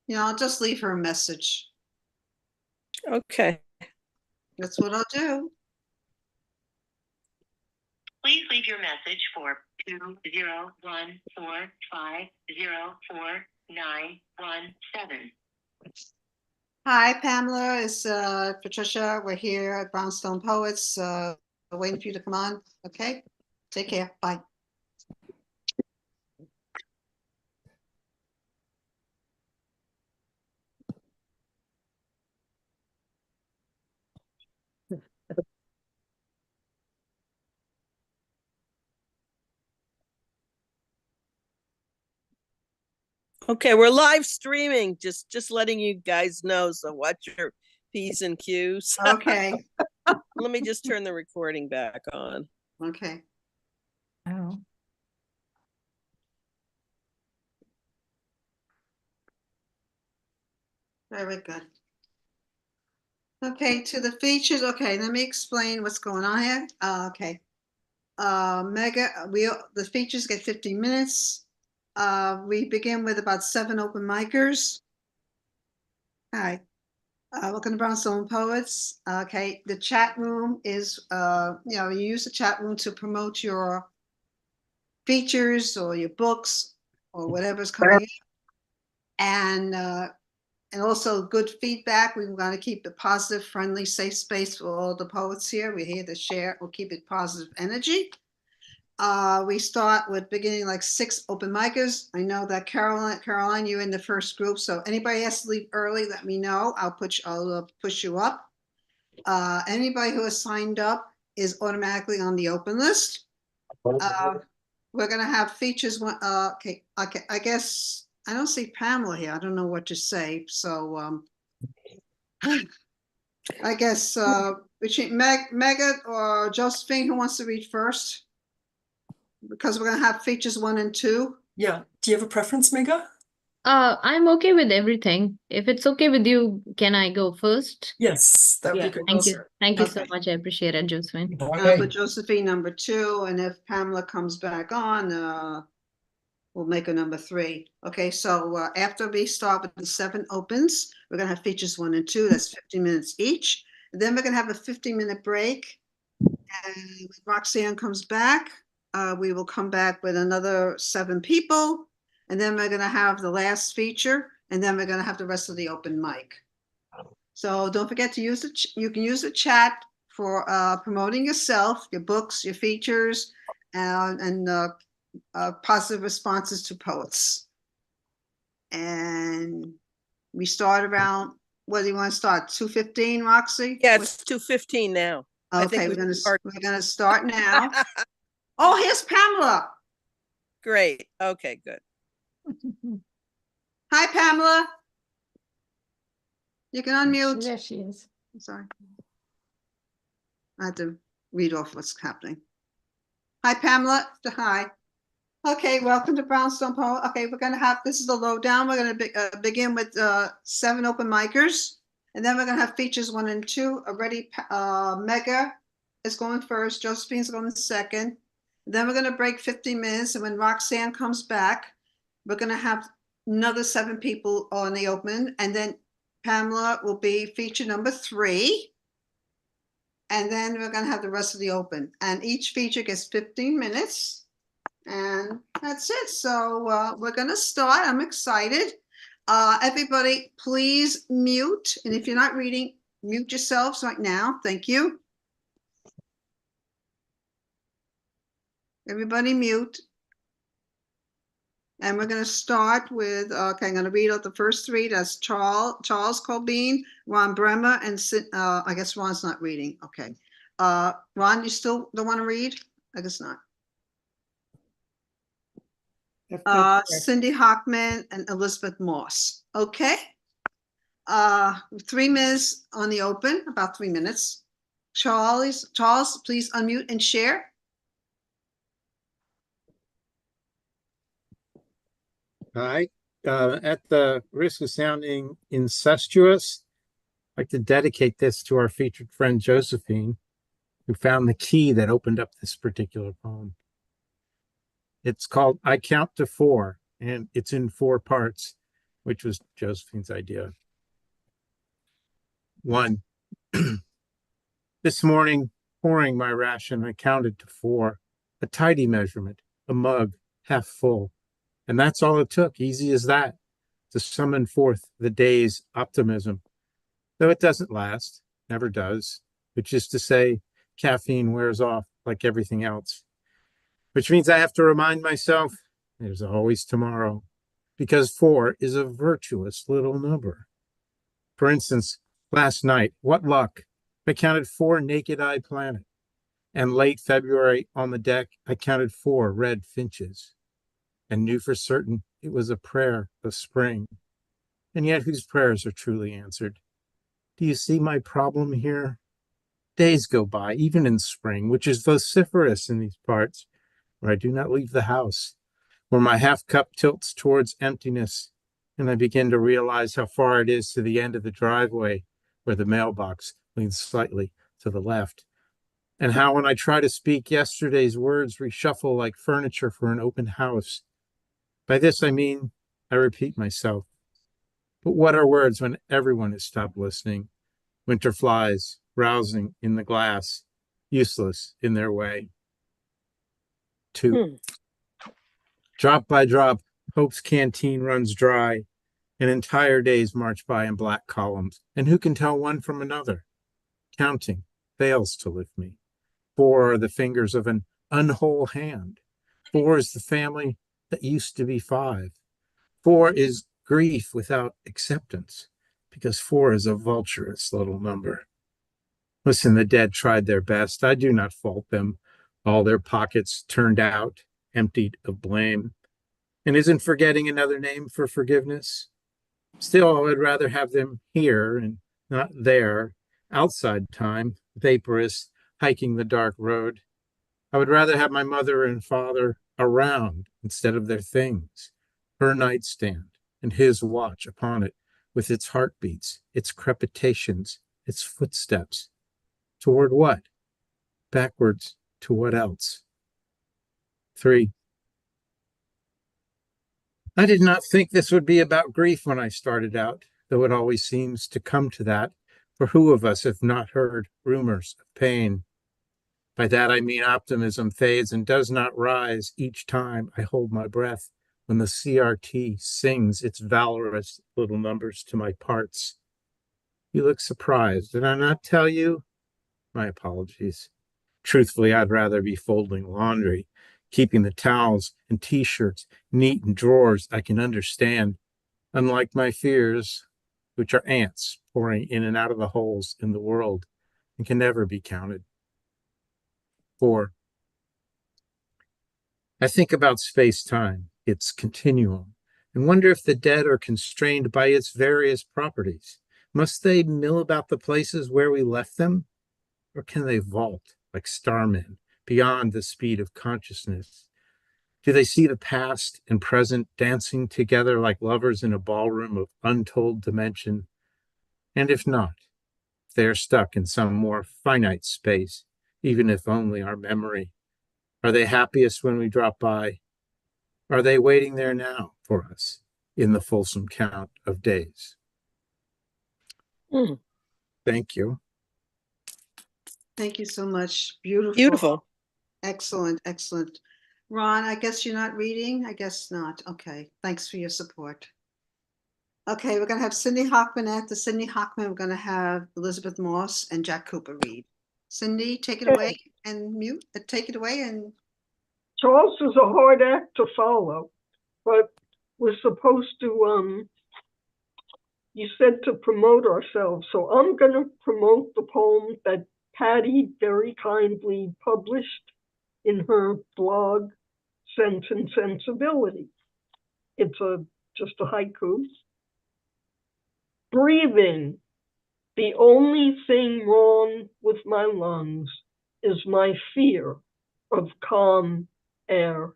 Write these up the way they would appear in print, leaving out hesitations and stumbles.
Yeah, I'll just leave her a message. Okay. That's what I'll do. Please leave your message for 20145044917. Hi, Pamela. It's Patricia. We're here at Brownstone Poets. Waiting for you to come on. Okay. Take care. Bye. Okay, we're live streaming. Just letting you guys know. So watch your P's and Q's. Okay. Let me just turn the recording back on. Okay. Oh. Very good. Okay, to the features. Okay, let me explain what's going on here. Okay. The features get 15 minutes. We begin with about 7 open micers. Hi. Welcome to Brownstone Poets. Okay, the chat room is, you use the chat room to promote your features or your books or whatever's coming in. And also good feedback. We want to keep a positive, friendly, safe space for all the poets here. We're here to share. We'll keep it positive energy. We start with beginning like 6 open micers. I know that Caroline, you're in the first group. So anybody has to leave early, let me know. I'll push you up. Anybody who has signed up is automatically on the open list. We're gonna have features. Okay. I guess I don't see Pamela here. I don't know what to say. So I guess between Megan or Josephine, who wants to read first? Because we're gonna have features 1 and 2. Yeah. Do you have a preference, Mega? I'm okay with everything. If it's okay with you, can I go first? Yes, that would Yeah, be great. thank you. Thank you so Okay. much. I appreciate it, Josephine. Put Josephine number 2, and if Pamela comes back on, we'll make a number 3. Okay, so after we start with the 7 opens, we're gonna have features 1 and 2. That's 15 minutes each. And then we're gonna have a 15-minute break. And when Roxanne comes back, we will come back with another 7 people. And then we're gonna have the last feature, and then we're gonna have the rest of the open mic. So don't forget to use you can use the chat for promoting yourself, your books, your features, and positive responses to poets. And we start around, what do you want to start? 2:15, Roxy? Yeah, it's 2:15 now. Okay, we're gonna start now. Oh, here's Pamela. Great. Okay, good. Hi, Pamela. You can unmute. There she is. I'm sorry. I have to read off what's happening. Hi, Pamela. Hi. Okay, welcome to Brownstone Poet. Okay, we're gonna have, this is the lowdown. We're gonna begin with 7 open micers, and then we're gonna have features 1 and 2. Already, Mega is going first. Josephine's going second. Then we're gonna break 15 minutes, and when Roxanne comes back, we're gonna have another 7 people on the open, and then Pamela will be feature number 3. And then we're gonna have the rest of the open, and each feature gets 15 minutes. And that's it. So we're gonna start. I'm excited. Everybody, please mute. And if you're not reading, mute yourselves right now. Thank you. Everybody mute. And we're gonna start with, okay, I'm gonna read out the first 3. That's Charles Colbean, Ron Bremer, and I guess Ron's not reading. Okay. Ron, you still don't want to read? I guess not. Cindy Hockman and Elizabeth Moss. Okay. 3 minutes on the open, about 3 minutes. Charles, please unmute and share. Hi. At the risk of sounding incestuous, I'd like to dedicate this to our featured friend Josephine, who found the key that opened up this particular poem. It's called I Count to Four, and it's in 4 parts, which was Josephine's idea. 1. This morning, pouring my ration, I counted to 4, a tidy measurement, a mug half full. And that's all it took, easy as that, to summon forth the day's optimism. Though it doesn't last, never does, which is to say, caffeine wears off like everything else. Which means I have to remind myself there's always tomorrow, because 4 is a virtuous little number. For instance, last night, what luck! I counted 4 naked-eyed planets, and late February on the deck, I counted 4 red finches, and knew for certain it was a prayer of spring, and yet whose prayers are truly answered. Do you see my problem here? Days go by, even in spring, which is vociferous in these parts, where I do not leave the house, where my half cup tilts towards emptiness, and I begin to realize how far it is to the end of the driveway, where the mailbox leans slightly to the left, and how when I try to speak, yesterday's words reshuffle like furniture for an open house. By this I mean I repeat myself. But what are words when everyone has stopped listening? Winter flies, rousing in the glass, useless in their way. 2. Drop by drop, hope's canteen runs dry, and entire days march by in black columns, and who can tell one from another? Counting fails to lift me. 4 are the fingers of an unwhole hand. 4 is the family that used to be 5. 4 is grief without acceptance, because 4 is a vulturous little number. Listen, the dead tried their best. I do not fault them. All their pockets turned out, emptied of blame. And isn't forgetting another name for forgiveness? Still, I would rather have them here and not there, outside time, vaporous, hiking the dark road. I would rather have my mother and father around instead of their things, her nightstand and his watch upon it, with its heartbeats, its crepitations, its footsteps. Toward what? Backwards to what else? 3. I did not think this would be about grief when I started out, though it always seems to come to that, for who of us have not heard rumors of pain? By that I mean optimism fades and does not rise each time I hold my breath when the CRT sings its valorous little numbers to my parts. You look surprised. Did I not tell you? My apologies. Truthfully, I'd rather be folding laundry, keeping the towels and t-shirts neat in drawers I can understand, unlike my fears, which are ants pouring in and out of the holes in the world and can never be counted. 4. I think about space-time, its continuum, and wonder if the dead are constrained by its various properties. Must they mill about the places where we left them? Or can they vault like starmen beyond the speed of consciousness? Do they see the past and present dancing together like lovers in a ballroom of untold dimension? And if not, if they are stuck in some more finite space, even if only our memory, are they happiest when we drop by? Are they waiting there now for us in the fulsome count of days? Thank you. Thank you so much. Beautiful. Beautiful. Excellent, excellent. Ron, I guess you're not reading? I guess not. Okay, thanks for your support. Okay, we're gonna have Cindy Hockman. After Cindy Hockman, we're gonna have Elizabeth Moss and Jack Cooper read. Cindy, take it away and mute, take it away and. Charles is a hard act to follow, but we're supposed to, you said to promote ourselves. So I'm going to promote the poem that Patty very kindly published in her blog, Sense and Sensibility. It's just a haiku. Breathing. The only thing wrong with my lungs is my fear of calm air.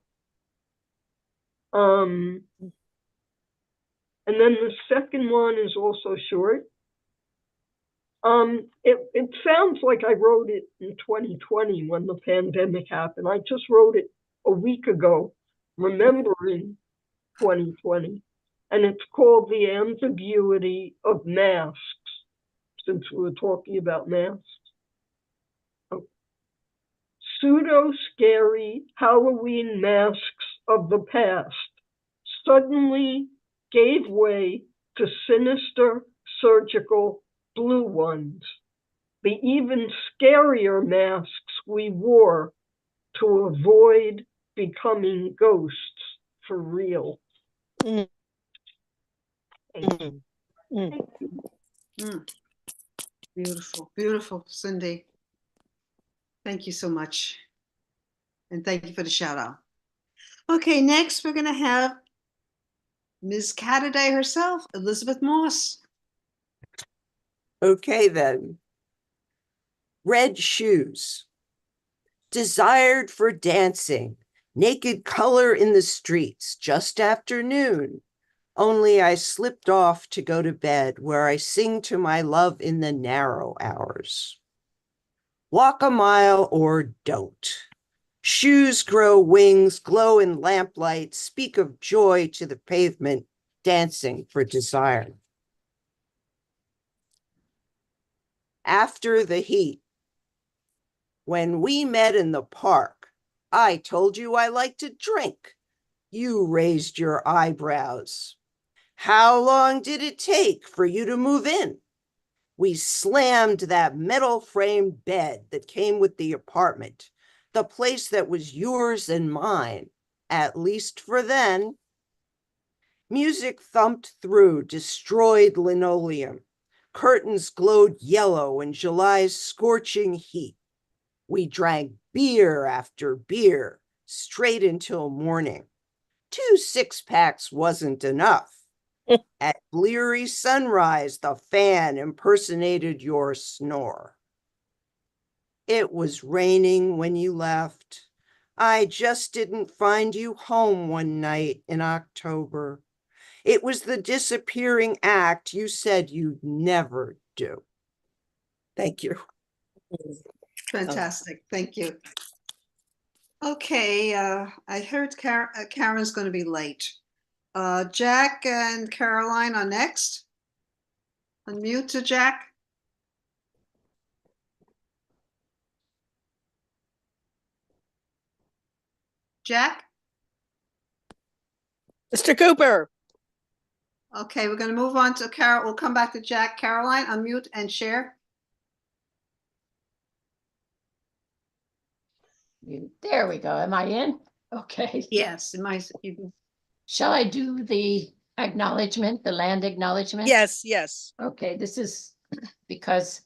And then the second one is also short. It sounds like I wrote it in 2020 when the pandemic happened. I just wrote it a week ago, remembering 2020. And it's called The Ambiguity of Masks, since we were talking about masks. Oh. Pseudo-scary Halloween masks of the past suddenly gave way to sinister surgical blue ones, the even scarier masks we wore to avoid becoming ghosts for real. Mm, Thank you. mm, mm. Thank you. Mm. Beautiful, beautiful, Cindy. Thank you so much. And thank you for the shout out. Okay, next we're gonna have Ms. Cataday herself, Elizabeth Moss. Okay, then. Red shoes. Desired for dancing, naked color in the streets, just after noon. Only I slipped off to go to bed, where I sing to my love in the narrow hours. Walk a mile or don't. Shoes grow wings, glow in lamplight, speak of joy to the pavement, dancing for desire. After the heat, when we met in the park, I told you I like to drink. You raised your eyebrows. How long did it take for you to move in? We slammed that metal framed bed that came with the apartment, the place that was yours and mine, at least for then. Music thumped through destroyed linoleum. Curtains glowed yellow in July's scorching heat. We drank beer after beer, straight until morning. 2 six-packs wasn't enough. At bleary sunrise, the fan impersonated your snore. It was raining when you left. I just didn't find you home one night in October. It was the disappearing act you said you'd never do. Thank you. Fantastic, thank you. Okay, I heard Karen's gonna be late. Jack and Caroline are next. Unmute to Jack. Jack? Mr. Cooper. Okay, we're gonna move on to Carol. We'll come back to Jack. Caroline, unmute and share. There we go. Am I in? Okay. Yes, Shall I do the acknowledgement, the land acknowledgement? Yes, yes. Okay, this is because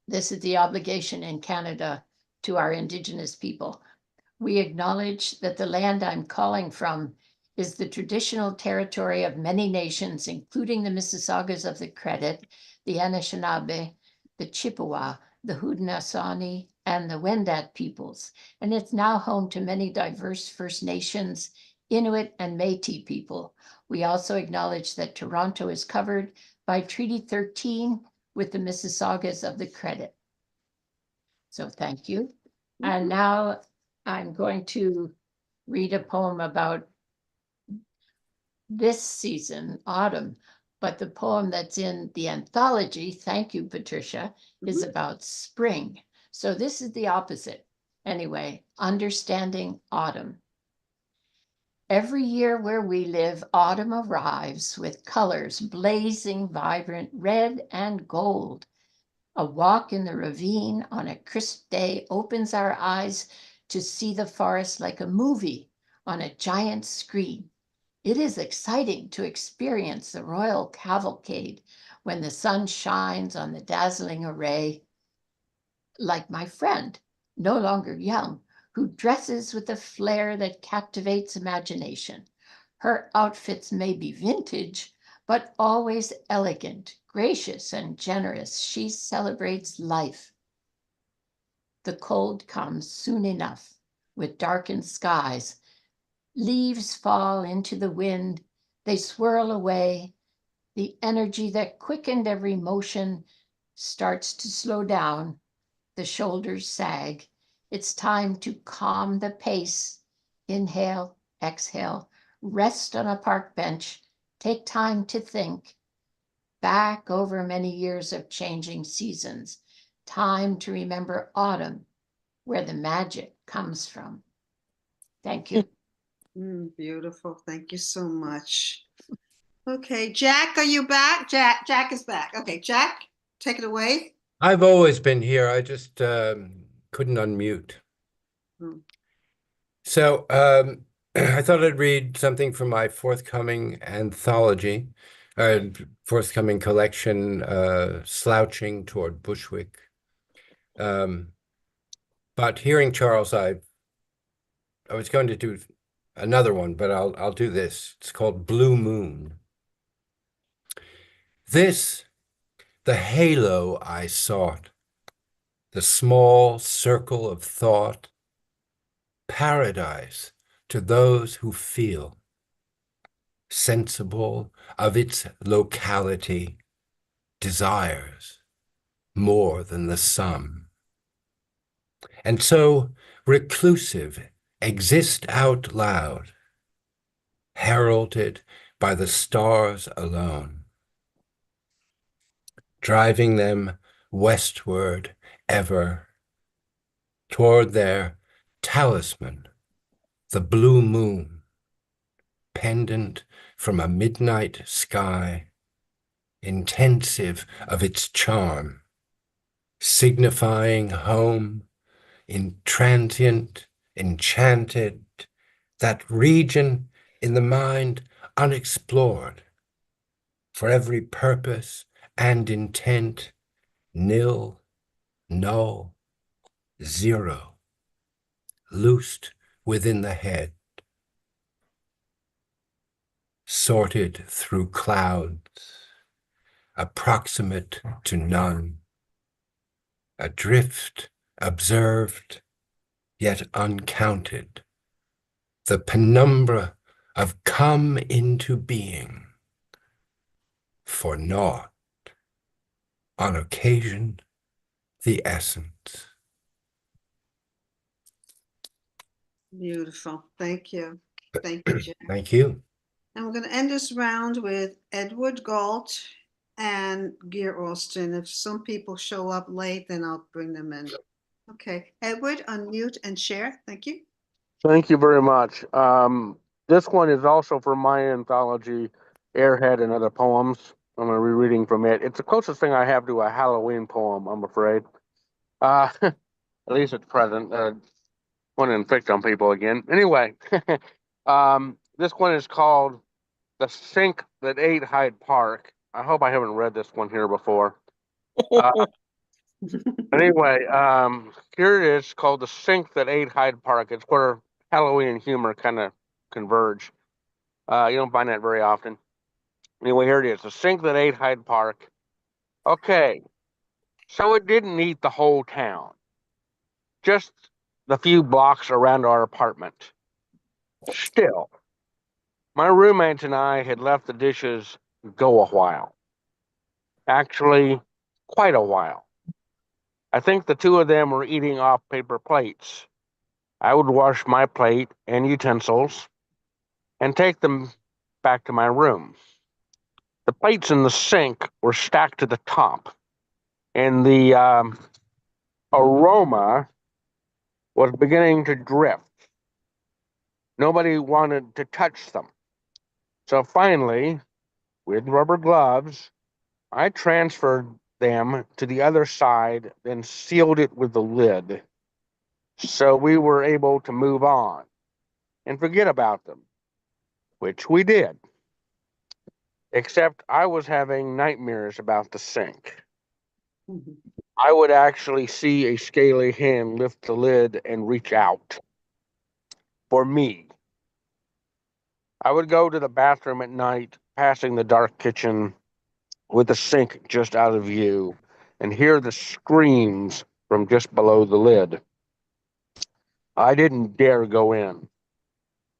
this is the obligation in Canada to our Indigenous people. We acknowledge that the land I'm calling from is the traditional territory of many nations, including the Mississaugas of the Credit, the Anishinaabe, the Chippewa, the Haudenosaunee, and the Wendat peoples, and it's now home to many diverse First Nations, Inuit, and Métis people. We also acknowledge that Toronto is covered by Treaty 13 with the Mississaugas of the Credit. So thank you. And now I'm going to read a poem about this season, autumn, but the poem that's in the anthology, thank you, Patricia, is about spring. So this is the opposite. Anyway, understanding autumn. Every year where we live, autumn arrives with colors blazing vibrant red and gold. A walk in the ravine on a crisp day opens our eyes to see the forest like a movie on a giant screen. It is exciting to experience the royal cavalcade when the sun shines on the dazzling array. Like my friend, no longer young, who dresses with a flair that captivates imagination. Her outfits may be vintage, but always elegant, gracious, and generous. She celebrates life. The cold comes soon enough with darkened skies. Leaves fall into the wind. They swirl away. The energy that quickened every motion starts to slow down. The shoulders sag. It's time to calm the pace. Inhale, exhale, rest on a park bench. Take time to think. Back over many years of changing seasons. Time to remember autumn, where the magic comes from. Thank you. Beautiful. Thank you so much. Okay, Jack, are you back? Jack is back. Okay, Jack, take it away. I've always been here. I just couldn't unmute. Hmm. So I thought I'd read something from my forthcoming anthology, forthcoming collection, Slouching Toward Bushwick. But hearing Charles, I was going to do another one, but I'll do this. It's called Blue Moon. This, the halo I sought, the small circle of thought, paradise to those who feel, sensible of its locality, desires more than the sum. And so reclusive, exist out loud, heralded by the stars alone, driving them westward ever, toward their talisman, the blue moon, pendant from a midnight sky, intensive of its charm, signifying home, intransient, enchanted, that region in the mind unexplored, for every purpose and intent, nil, null, zero, loosed within the head, sorted through clouds, approximate to none, adrift, observed, yet uncounted, the penumbra of come into being, for naught, on occasion, the essence. Beautiful. Thank you. Thank you, Jack. Thank you. And we're going to end this round with Edward Galt and Gear Austin. If some people show up late, then I'll bring them in. Okay, Edward, unmute and share. Thank you. Thank you very much. This one is also from my anthology, Airhead and Other Poems. I'm rereading from it. It's the closest thing I have to a Halloween poem, I'm afraid. At least at present. Want to inflict on people again. Anyway, this one is called The Sink That Ate Hyde Park. I hope I haven't read this one here before. Anyway, here it is, called The Sink That Ate Hyde Park. It's where Halloween and humor kind of converge. You don't find that very often. Anyway, here it is. The Sink That Ate Hyde Park. Okay, so it didn't eat the whole town, just the few blocks around our apartment. Still, my roommates and I had left the dishes go a while. Actually, quite a while. I think the two of them were eating off paper plates. I would wash my plate and utensils and take them back to my room. The plates in the sink were stacked to the top, and the aroma was beginning to drift. Nobody wanted to touch them. So finally, with rubber gloves, I transferred them to the other side, then sealed it with the lid. So we were able to move on and forget about them, which we did. Except I was having nightmares about the sink. I would actually see a scaly hand lift the lid and reach out for me. I would go to the bathroom at night, passing the dark kitchen with the sink just out of view, and hear the screams from just below the lid. I didn't dare go in.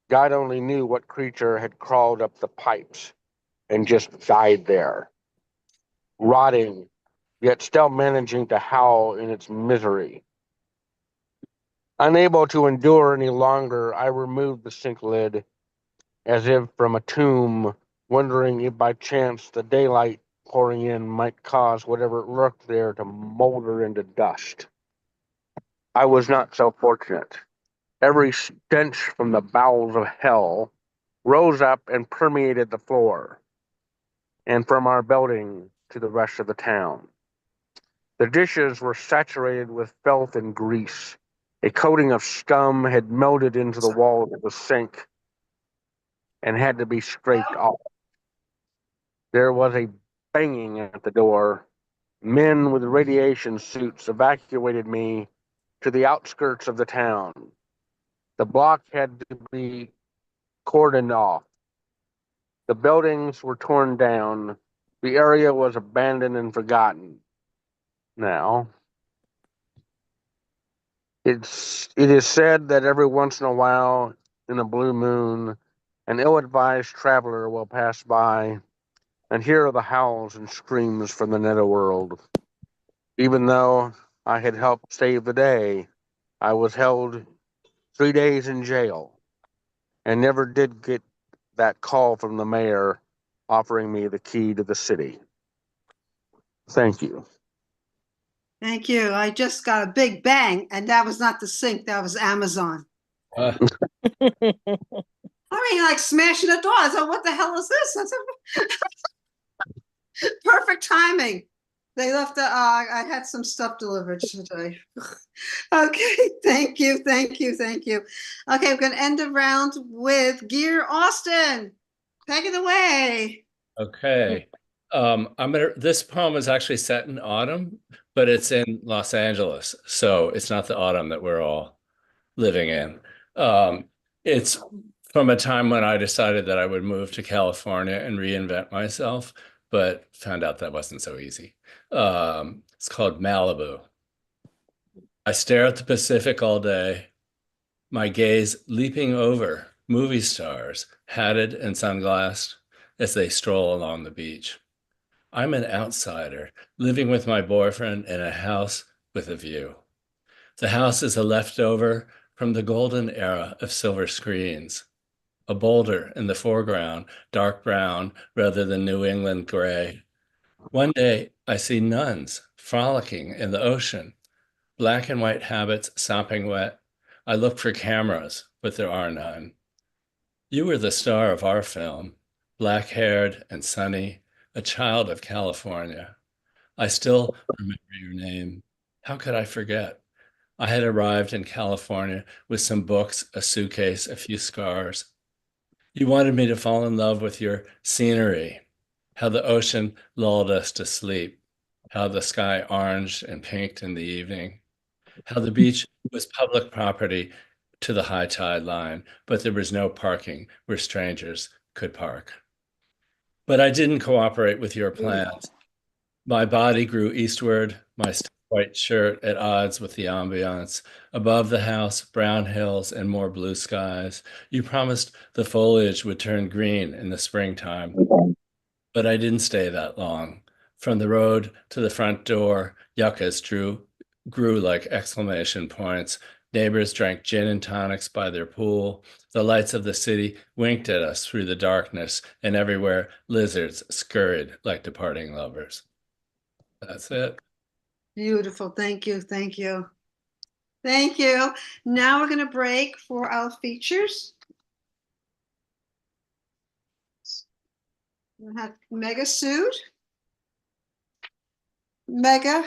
God only knew what creature had crawled up the pipes, and just died there, rotting, yet still managing to howl in its misery. Unable to endure any longer, I removed the sink lid as if from a tomb, wondering if by chance the daylight pouring in might cause whatever lurked there to molder into dust. I was not so fortunate. Every stench from the bowels of hell rose up and permeated the floor, and from our building to the rest of the town. The dishes were saturated with filth and grease. A coating of scum had melted into the walls of the sink and had to be scraped off. There was a banging at the door. Men with radiation suits evacuated me to the outskirts of the town. The block had to be cordoned off. The buildings were torn down. The area was abandoned and forgotten. Now, it is said that every once in a while, in a blue moon, an ill-advised traveler will pass by and hear the howls and screams from the netherworld. Even though I had helped save the day, I was held 3 days in jail and never did get that call from the mayor offering me the key to the city. Thank you. Thank you. I just got a big bang, and that was not the sink, that was Amazon. I mean, like smashing the door. I thought, what the hell is this? That's perfect timing. They left I had some stuff delivered today. Okay, thank you. Okay, we're gonna end the round with Gear Austin. Take it away. Okay. This poem is actually set in autumn, but it's in Los Angeles, so it's not the autumn that we're all living in. It's from a time when I decided that I would move to California and reinvent myself, but found out that wasn't so easy. It's called Malibu. I stare at the Pacific all day, my gaze leaping over movie stars, hatted and sunglassed, as they stroll along the beach. I'm an outsider, living with my boyfriend in a house with a view. The house is a leftover from the golden era of silver screens. A boulder in the foreground, dark brown rather than New England gray. One day, I see nuns frolicking in the ocean, black and white habits sopping wet. I look for cameras, but there are none. You were the star of our film, black-haired and sunny, a child of California. I still remember your name. How could I forget? I had arrived in California with some books, a suitcase, a few scars. You wanted me to fall in love with your scenery, how the ocean lulled us to sleep, how the sky oranged and pinked in the evening, how the beach was public property to the high tide line, but there was no parking where strangers could park. But I didn't cooperate with your plans. My body grew eastward, my white shirt at odds with the ambiance. Above the house, brown hills and more blue skies. You promised the foliage would turn green in the springtime. But I didn't stay that long. From the road to the front door, yuccas grew like exclamation points. Neighbors drank gin and tonics by their pool. The lights of the city winked at us through the darkness, and everywhere lizards scurried like departing lovers. That's it. Beautiful. Thank you. Now we're gonna break for our features. We have Mega Sood. Mega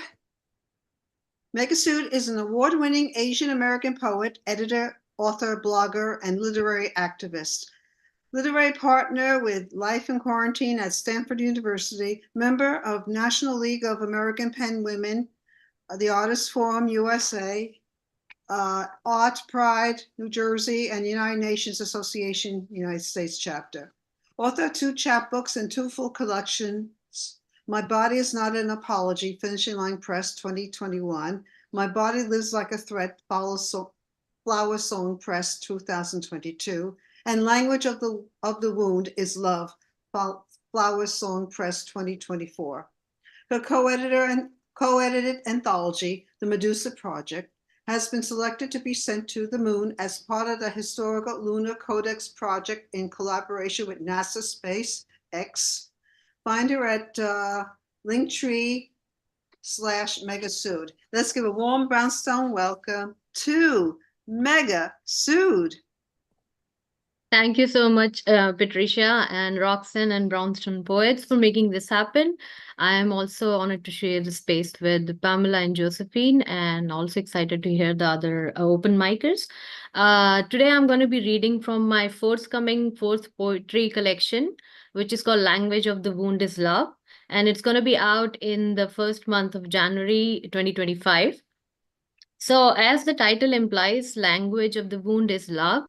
Sood is an award-winning Asian American poet, editor, author, blogger, and literary activist. Literary partner with Life in Quarantine at Stanford University, member of National League of American Pen Women, the Artists Forum USA, Art Pride, New Jersey, and United Nations Association, United States chapter. Author of 2 chapbooks and 2 full collections. My Body is Not an Apology, Finishing Line Press 2021. My Body Lives Like a Threat, Flower Song Press 2022. And Language of the Wound is Love, Flower Song Press 2024. Her co-edited anthology, The Medusa Project, has been selected to be sent to the moon as part of the Historical Lunar Codex Project in collaboration with NASA SpaceX. Find her at Linktree/Mega-Sood. Let's give a warm Brownstone welcome to Mega-Sood. Thank you so much, Patricia and Roxanne and Brownstone Poets for making this happen. I am also honored to share the space with Pamela and Josephine, and also excited to hear the other open micers. Today, I'm going to be reading from my forthcoming fourth poetry collection, which is called Language of the Wound is Love. And it's going to be out in the first month of January 2025. So as the title implies, Language of the Wound is Love.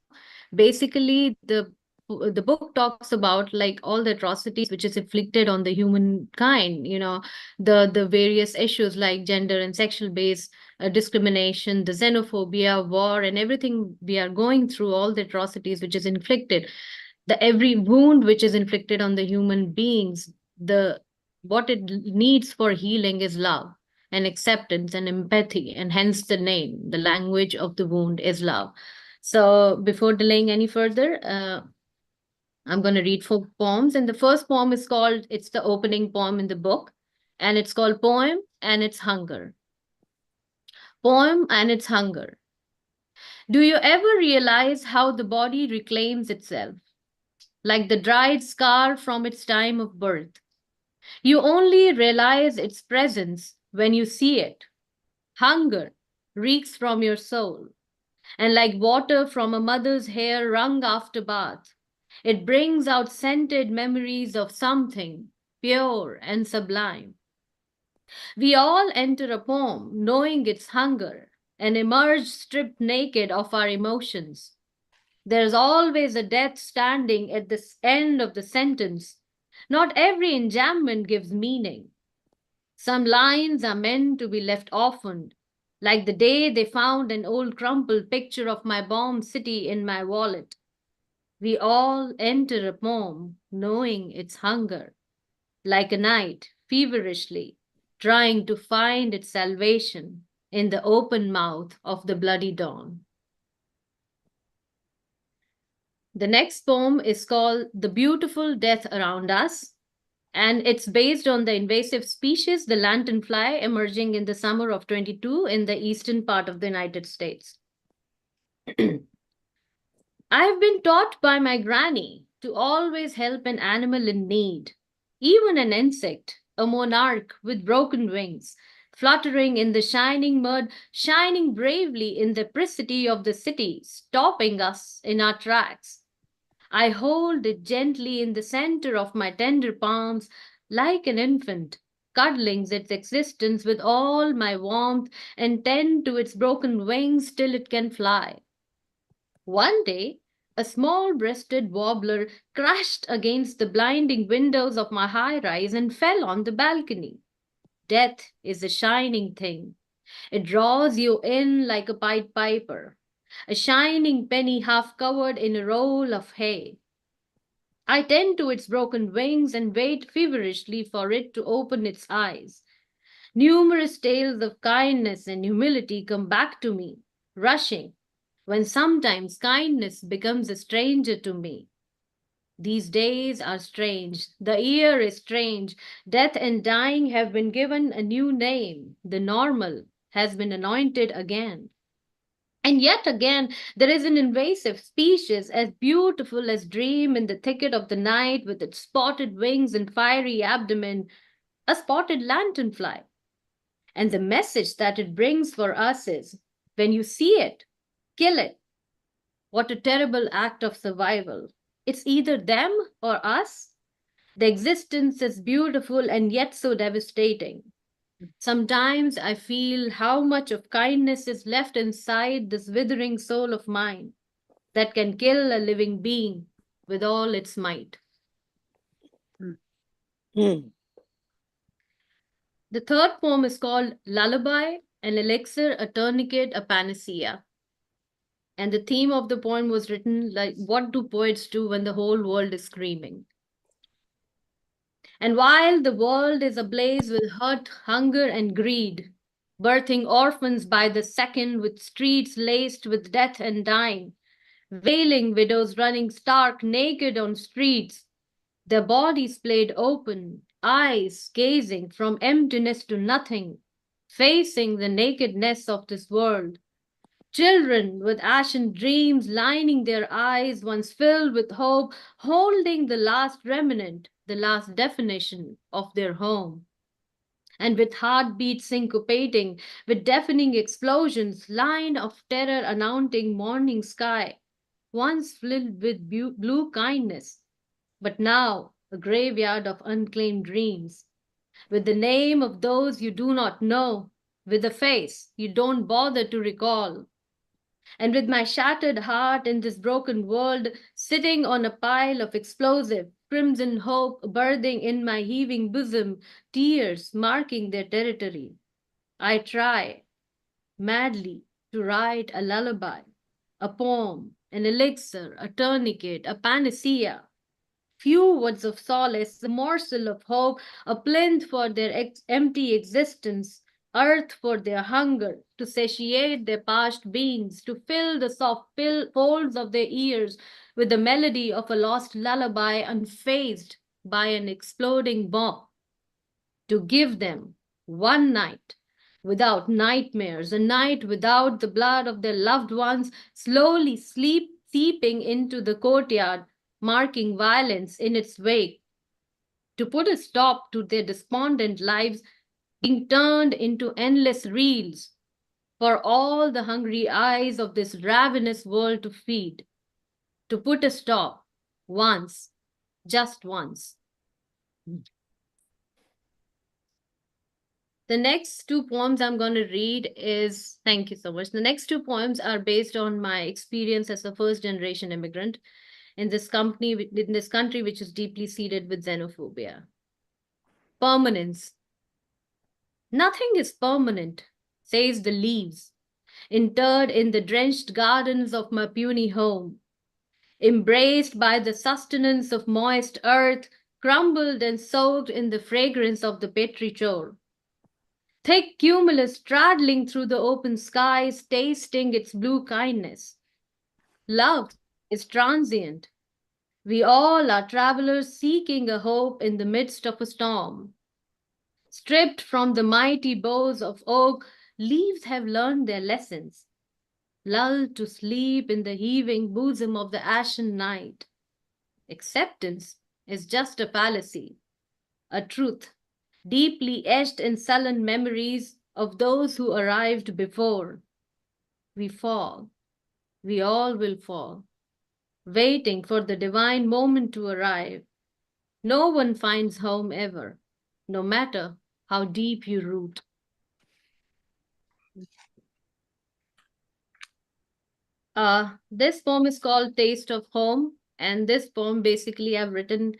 Basically, the book talks about like all the atrocities which is inflicted on the humankind, the various issues like gender and sexual based discrimination, the xenophobia, war, and everything we are going through, all the atrocities which is inflicted, the every wound which is inflicted on the human beings, what it needs for healing is love and acceptance and empathy, and hence the name, the language of the wound is love. So before delaying any further, I'm going to read 4 poems. And the first poem is called, it's the opening poem in the book, and it's called Poem and Its Hunger. Poem and Its Hunger. Do you ever realize how the body reclaims itself, like the dried scar from its time of birth? You only realize its presence when you see it. Hunger reeks from your soul, and like water from a mother's hair wrung after bath, it brings out scented memories of something pure and sublime. We all enter a poem knowing its hunger and emerge stripped naked of our emotions. There's always a death standing at the end of the sentence. Not every enjambment gives meaning. Some lines are meant to be left orphaned, like the day they found an old crumpled picture of my bomb city in my wallet. We all enter a poem knowing its hunger, like a night feverishly trying to find its salvation in the open mouth of the bloody dawn. The next poem is called The Beautiful Death Around Us, and it's based on the invasive species, the lanternfly, emerging in the summer of 22 in the eastern part of the United States. I've been taught by my granny to always help an animal in need, even an insect, a monarch with broken wings, fluttering in the shining mud, shining bravely in the pricity of the city, stopping us in our tracks. I hold it gently in the center of my tender palms, like an infant, cuddling its existence with all my warmth, and tend to its broken wings till it can fly. One day, a small-breasted warbler crashed against the blinding windows of my high-rise and fell on the balcony. Death is a shining thing. It draws you in like a Pied Piper, a shining penny half covered in a roll of hay. I tend to its broken wings and wait feverishly for it to open its eyes. Numerous tales of kindness and humility come back to me, rushing, when sometimes kindness becomes a stranger to me. These days are strange, the year is strange, death and dying have been given a new name, the normal has been anointed again. And yet again, there is an invasive species as beautiful as dream in the thicket of the night with its spotted wings and fiery abdomen, a spotted lanternfly. And the message that it brings for us is, when you see it, kill it. What a terrible act of survival. It's either them or us. The existence is beautiful and yet so devastating. Sometimes I feel how much of kindness is left inside this withering soul of mine that can kill a living being with all its might. The third poem is called Lullaby, an elixir, a tourniquet, a panacea. And the theme of the poem was written like, what do poets do when the whole world is screaming? And while the world is ablaze with hurt, hunger, and greed, birthing orphans by the second with streets laced with death and dying, wailing widows running stark naked on streets, their bodies played open, eyes gazing from emptiness to nothing, facing the nakedness of this world. Children with ashen dreams lining their eyes, once filled with hope, holding the last remnant, the last definition of their home. And with heartbeats syncopating, with deafening explosions, line of terror announcing morning sky, once filled with blue kindness, but now a graveyard of unclaimed dreams, with the name of those you do not know, with a face you don't bother to recall. And with my shattered heart in this broken world, sitting on a pile of explosive, crimson hope birthing in my heaving bosom, tears marking their territory, I try madly to write a lullaby, a poem, an elixir, a tourniquet, a panacea. Few words of solace, a morsel of hope, a plinth for their empty existence, earth for their hunger, to satiate their parched beings, to fill the soft folds of their ears with the melody of a lost lullaby unfazed by an exploding bomb, to give them one night without nightmares, a night without the blood of their loved ones slowly seeping into the courtyard, marking violence in its wake, to put a stop to their despondent lives being turned into endless reels for all the hungry eyes of this ravenous world to feed, to put a stop once, just once. The next two poems I'm going to read is, thank you so much. The next two poems are based on my experience as a first generation immigrant in this country which is deeply seeded with xenophobia. Permanence. Nothing is permanent, says the leaves, interred in the drenched gardens of my puny home, embraced by the sustenance of moist earth, crumbled and soaked in the fragrance of the petrichor. Thick cumulus straddling through the open skies, tasting its blue kindness. Love is transient. We all are travelers seeking a hope in the midst of a storm. Stripped from the mighty boughs of oak, leaves have learned their lessons. Lulled to sleep in the heaving bosom of the ashen night. Acceptance is just a fallacy, a truth deeply etched in sullen memories of those who arrived before. We fall. We all will fall, waiting for the divine moment to arrive. No one finds home ever, no matter how deep you root. This poem is called Taste of Home, and this poem basically I've written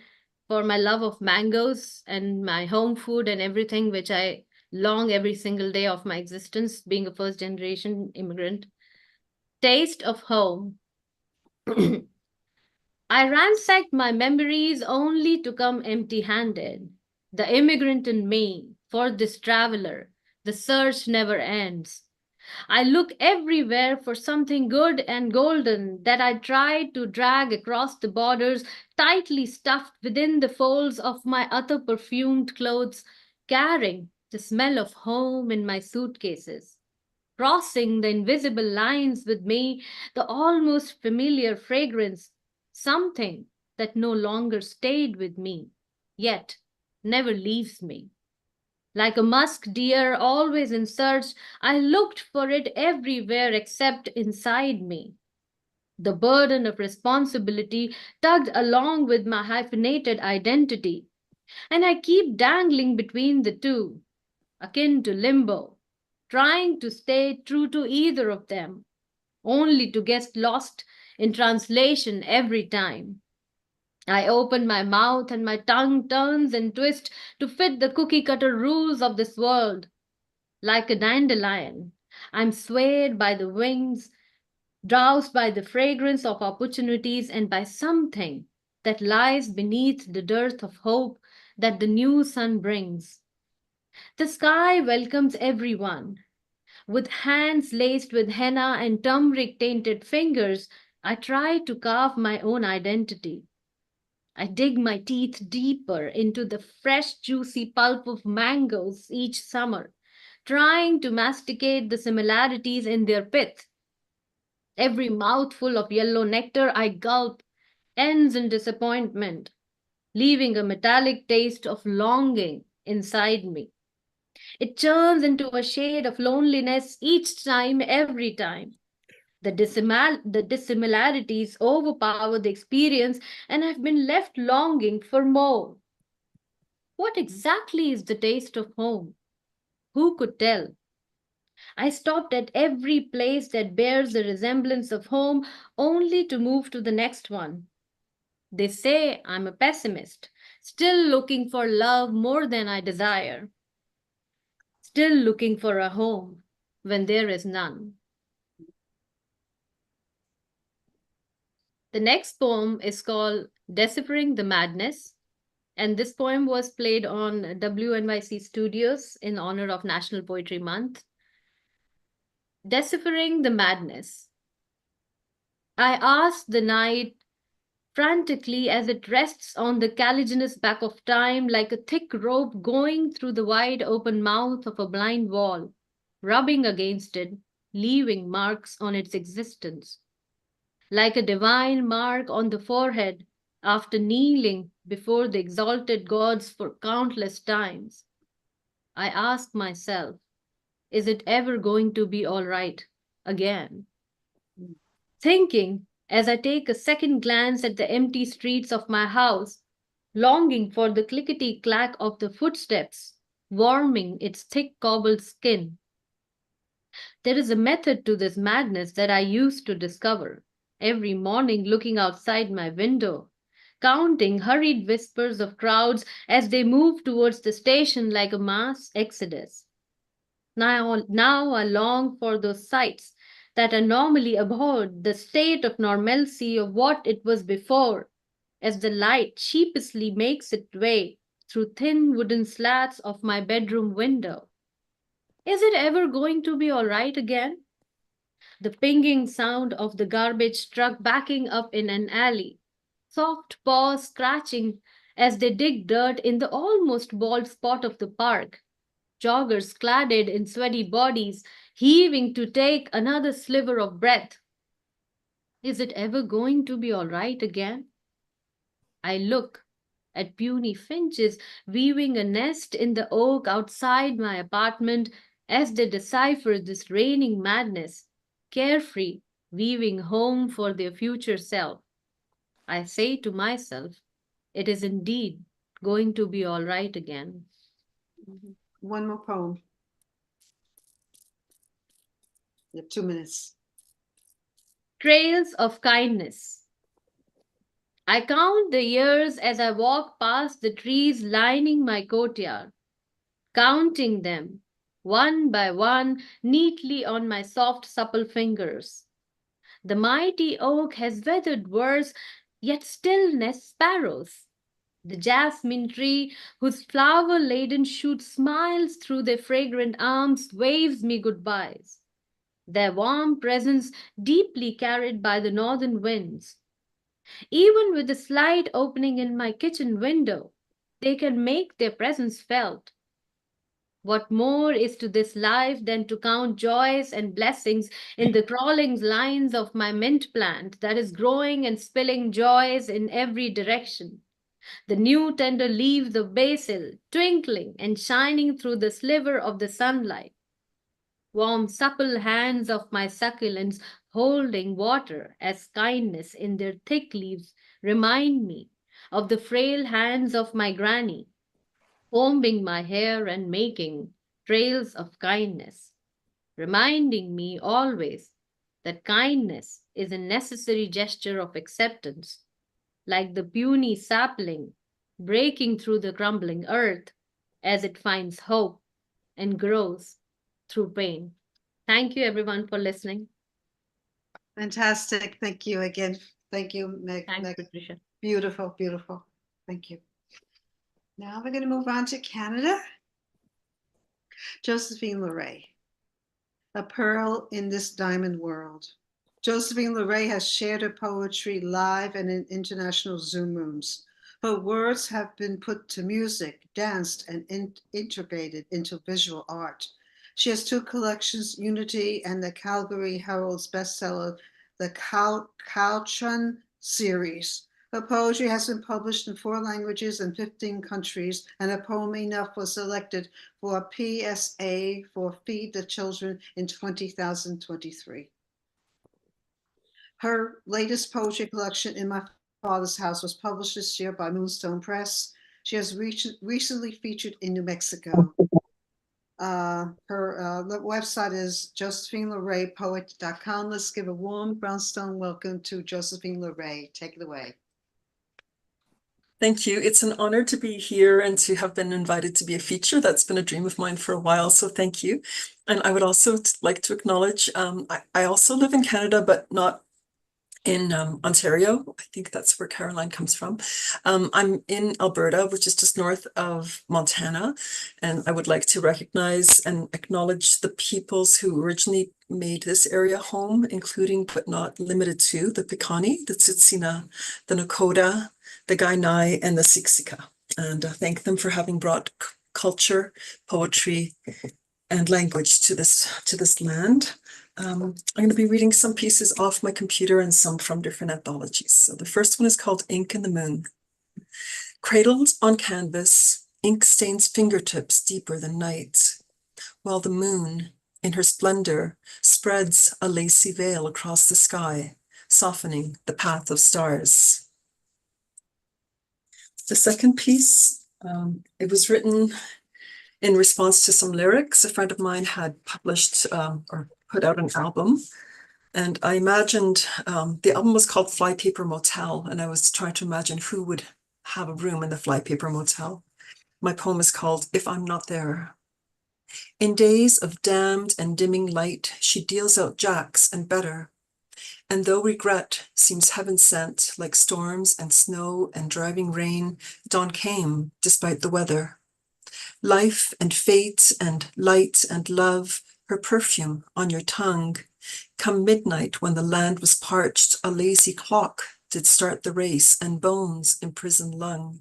for my love of mangoes and my home food and everything which I long every single day of my existence, being a first generation immigrant. Taste of home. I ransacked my memories only to come empty-handed. The immigrant in me, for this traveler, the search never ends. I look everywhere for something good and golden that I try to drag across the borders, tightly stuffed within the folds of my other perfumed clothes, carrying the smell of home in my suitcases. Crossing the invisible lines with me, the almost familiar fragrance, something that no longer stayed with me, yet never leaves me. Like a musk deer always in search, I looked for it everywhere except inside me. The burden of responsibility tugged along with my hyphenated identity, and I keep dangling between the two, akin to limbo, trying to stay true to either of them, only to get lost in translation every time. I open my mouth and my tongue turns and twists to fit the cookie cutter rules of this world. Like a dandelion, I'm swayed by the wings, drowsed by the fragrance of opportunities and by something that lies beneath the dearth of hope that the new sun brings. The sky welcomes everyone. With hands laced with henna and turmeric-tainted fingers, I try to carve my own identity. I dig my teeth deeper into the fresh, juicy pulp of mangoes each summer, trying to masticate the similarities in their pith. Every mouthful of yellow nectar I gulp ends in disappointment, leaving a metallic taste of longing inside me. It turns into a shade of loneliness each time, every time. The dissimilarities overpower the experience, and I've been left longing for more. What exactly is the taste of home? Who could tell? I stopped at every place that bears the resemblance of home only to move to the next one. They say I'm a pessimist, still looking for love more than I desire, still looking for a home when there is none. The next poem is called Deciphering the Madness, and this poem was played on WNYC Studios in honor of National Poetry Month. Deciphering the Madness. I ask the night frantically as it rests on the caligenous back of time like a thick rope going through the wide open mouth of a blind wall, rubbing against it, leaving marks on its existence. Like a divine mark on the forehead after kneeling before the exalted gods for countless times. I ask myself, is it ever going to be all right again? Thinking as I take a second glance at the empty streets of my house, longing for the clickety-clack of the footsteps, warming its thick cobbled skin. There is a method to this madness that I used to discover. Every morning looking outside my window, counting hurried whispers of crowds as they move towards the station like a mass exodus. Now I long for those sights that are normally abhorred, the state of normalcy of what it was before, as the light sheepishly makes its way through thin wooden slats of my bedroom window. Is it ever going to be all right again? The pinging sound of the garbage truck backing up in an alley, soft paws scratching as they dig dirt in the almost bald spot of the park, joggers cladded in sweaty bodies, heaving to take another sliver of breath. Is it ever going to be all right again? I look at puny finches weaving a nest in the oak outside my apartment as they decipher this reigning madness, carefree, weaving home for their future self. I say to myself, it is indeed going to be all right again. One more poem. You have 2 minutes. Trails of Kindness. I count the years as I walk past the trees lining my courtyard, counting them, one by one, neatly on my soft, supple fingers. The mighty oak has weathered worse, yet still nests sparrows. The jasmine tree, whose flower-laden shoot smiles through their fragrant arms, waves me goodbyes. Their warm presence deeply carried by the northern winds. Even with the slight opening in my kitchen window, they can make their presence felt. What more is to this life than to count joys and blessings in the crawling lines of my mint plant that is growing and spilling joys in every direction? The new tender leaves of basil twinkling and shining through the sliver of the sunlight. Warm, supple hands of my succulents holding water as kindness in their thick leaves remind me of the frail hands of my granny, combing my hair and making trails of kindness, reminding me always that kindness is a necessary gesture of acceptance, like the puny sapling breaking through the crumbling earth as it finds hope and grows through pain. Thank you, everyone, for listening. Fantastic. Thank you again. Thank you, Meg. Thanks, Meg. Patricia. Beautiful, beautiful. Thank you. Now we're going to move on to Canada. Josephine Leray, a pearl in this diamond world. Josephine Leray has shared her poetry live and in international Zoom rooms. Her words have been put to music, danced, and integrated into visual art. She has two collections, Unity and the Calgary Herald's bestseller, the Caltran series. Her poetry has been published in 4 languages and 15 countries, and her poem Enough was selected for a PSA for Feed the Children in 2023. Her latest poetry collection, In My Father's House, was published this year by Moonstone Press. She has recently featured in New Mexico. Her website is josephinelaraypoet.com. Let's give a warm Brownstone welcome to Josephine Leray. Take it away. Thank you. It's an honor to be here and to have been invited to be a feature. That's been a dream of mine for a while, so thank you. And I would also like to acknowledge, I also live in Canada, but not in Ontario. I think that's where Caroline comes from. I'm in Alberta, which is just north of Montana, and I would like to recognize and acknowledge the peoples who originally made this area home, including but not limited to the Piikani, the Tsuut'ina, the Nakota, the Kainai, and the Siksika, and thank them for having brought culture, poetry, and language to this land. I'm going to be reading some pieces off my computer and some from different anthologies. So the first one is called Ink in the Moon. Cradled on canvas, ink stains fingertips deeper than night, while the moon, in her splendor, spreads a lacy veil across the sky, softening the path of stars. The second piece, it was written in response to some lyrics. A friend of mine had published or put out an album, and I imagined, the album was called Flypaper Motel, and I was trying to imagine who would have a room in the Flypaper Motel. My poem is called If I'm Not There. In days of damned and dimming light, she deals out jacks and better. And though regret seems heaven sent, like storms and snow and driving rain, dawn came despite the weather. Life and fate and light and love, her perfume on your tongue. Come midnight when the land was parched, a lazy clock did start the race, and bones imprisoned lung.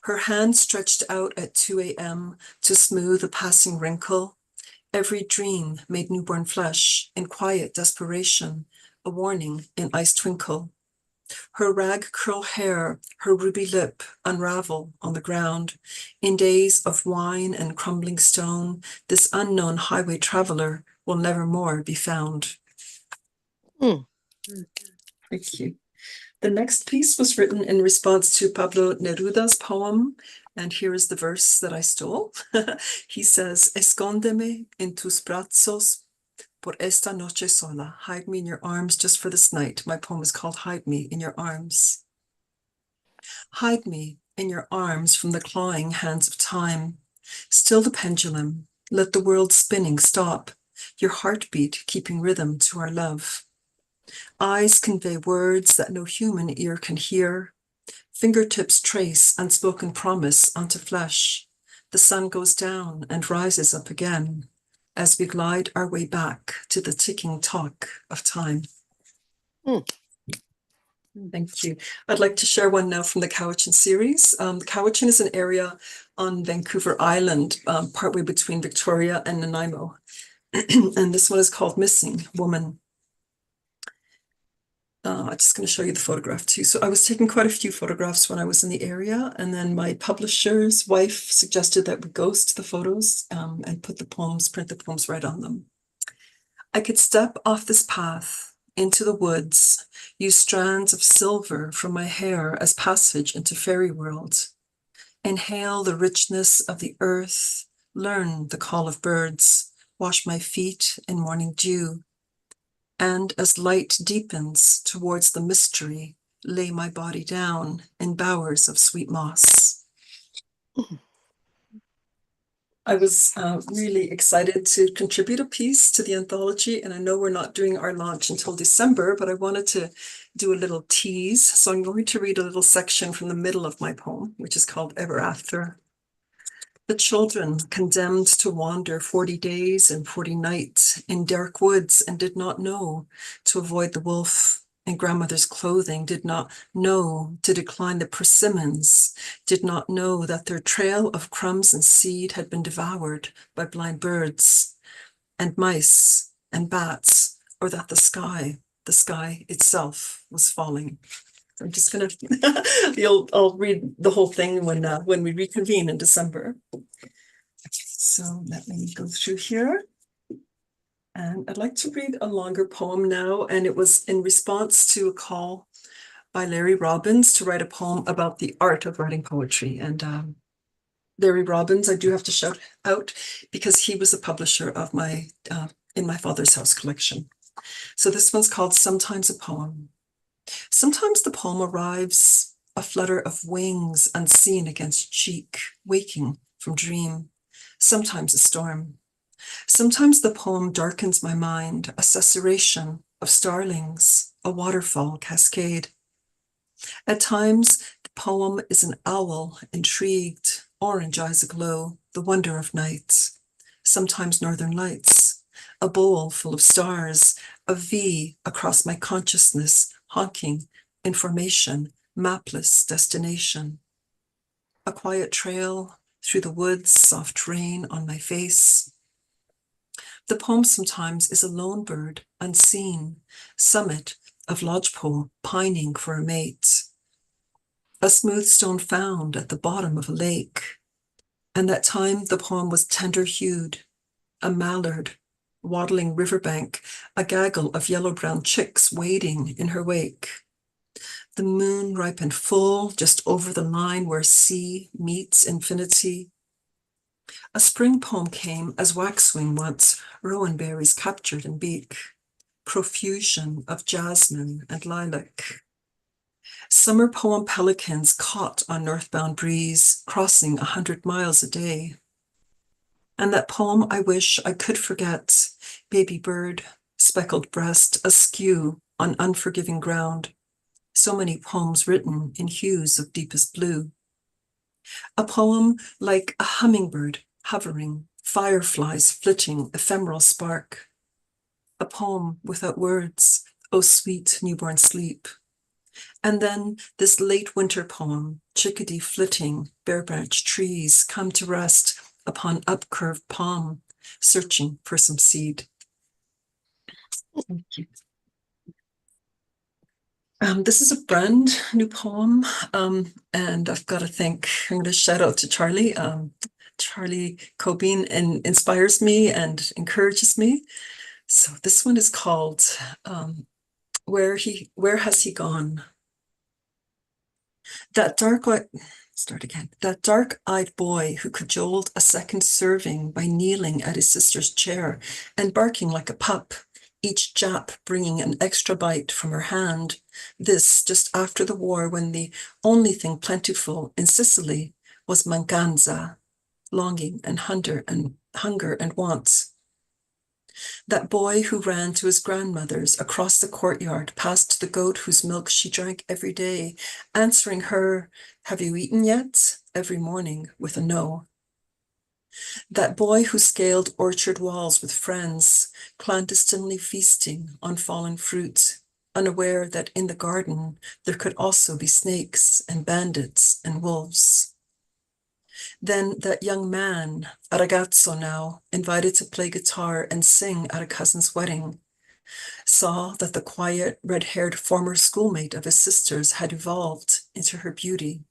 Her hand stretched out at 2 a.m. to smooth a passing wrinkle. Every dream made newborn flesh in quiet desperation, a warning in ice twinkle. Her rag curl hair, her ruby lip unravel on the ground. In days of wine and crumbling stone, this unknown highway traveler will never more be found. Thank you. The next piece was written in response to Pablo Neruda's poem, and here is the verse that I stole. He says, Escóndeme en tus brazos por esta noche sola. Hide me in your arms just for this night. My poem is called Hide Me in Your Arms. Hide me in your arms from the clawing hands of time. Still the pendulum. Let the world spinning stop. Your heartbeat keeping rhythm to our love. Eyes convey words that no human ear can hear. Fingertips trace unspoken promise onto flesh. The sun goes down and rises up again as we glide our way back to the ticking talk of time. Thank you. I'd like to share one now from the Cowichan series. Cowichan is an area on Vancouver Island, partway between Victoria and Nanaimo. And this one is called Missing Woman. I'm just going to show you the photograph too. So I was taking quite a few photographs when I was in the area, and then my publisher's wife suggested that we ghost the photos and print the poems right on them. I could step off this path into the woods, use strands of silver from my hair as passage into fairy world, inhale the richness of the earth, learn the call of birds, wash my feet in morning dew, and as light deepens towards the mystery, lay my body down in bowers of sweet moss. I was really excited to contribute a piece to the anthology, and I know we're not doing our launch until December, but I wanted to do a little tease. So I'm going to read a little section from the middle of my poem, which is called Ever After. The children condemned to wander 40 days and 40 nights in dark woods and did not know to avoid the wolf, and grandmother's clothing did not know to decline the persimmons, did not know that their trail of crumbs and seed had been devoured by blind birds and mice and bats, or that the sky itself was falling. I'm just gonna, I'll read the whole thing when we reconvene in December. So let me go through here. And I'd like to read a longer poem now, and it was in response to a call by Larry Robbins to write a poem about the art of writing poetry. And Larry Robbins, I do have to shout out because he was a publisher of my In My Father's House collection. So this one's called Sometimes a Poem. Sometimes the poem arrives, a flutter of wings unseen against cheek, waking from dream. Sometimes a storm. Sometimes the poem darkens my mind, a susurration of starlings, a waterfall cascade. At times, the poem is an owl intrigued, orange eyes aglow, the wonder of nights. Sometimes northern lights, a bowl full of stars, a V across my consciousness, honking, information, mapless destination. A quiet trail through the woods, soft rain on my face. The poem sometimes is a lone bird, unseen, summit of lodgepole, pining for a mate. A smooth stone found at the bottom of a lake. And that time the poem was tender-hued, a mallard, waddling riverbank, a gaggle of yellow-brown chicks wading in her wake. The moon ripened full just over the line where sea meets infinity. A spring poem came as waxwing once, rowan berries captured in beak, profusion of jasmine and lilac. Summer poem pelicans caught on northbound breeze, crossing 100 miles a day. And that poem I wish I could forget, baby bird, speckled breast, askew on unforgiving ground. So many poems written in hues of deepest blue. A poem like a hummingbird hovering, fireflies flitting, ephemeral spark. A poem without words, oh sweet newborn sleep. And then this late winter poem, chickadee flitting, bare branch trees come to rest upon upcurved palm, searching for some seed. Thank you. This is a brand new poem, and I've got to thank, I'm going to shout out to Charlie. Charlie Cobine inspires me and encourages me. So this one is called Where Has He Gone? That dark-eyed boy who cajoled a second serving by kneeling at his sister's chair and barking like a pup, each Jap bringing an extra bite from her hand. This just after the war, when the only thing plentiful in Sicily was manganza, longing and hunger and wants. That boy who ran to his grandmother's across the courtyard, past the goat whose milk she drank every day, answering her, "Have you eaten yet?" every morning with a no. That boy who scaled orchard walls with friends, clandestinely feasting on fallen fruit, unaware that in the garden there could also be snakes and bandits and wolves. Then that young man, a ragazzo now, invited to play guitar and sing at a cousin's wedding, saw that the quiet, red-haired former schoolmate of his sister's had evolved into her beauty.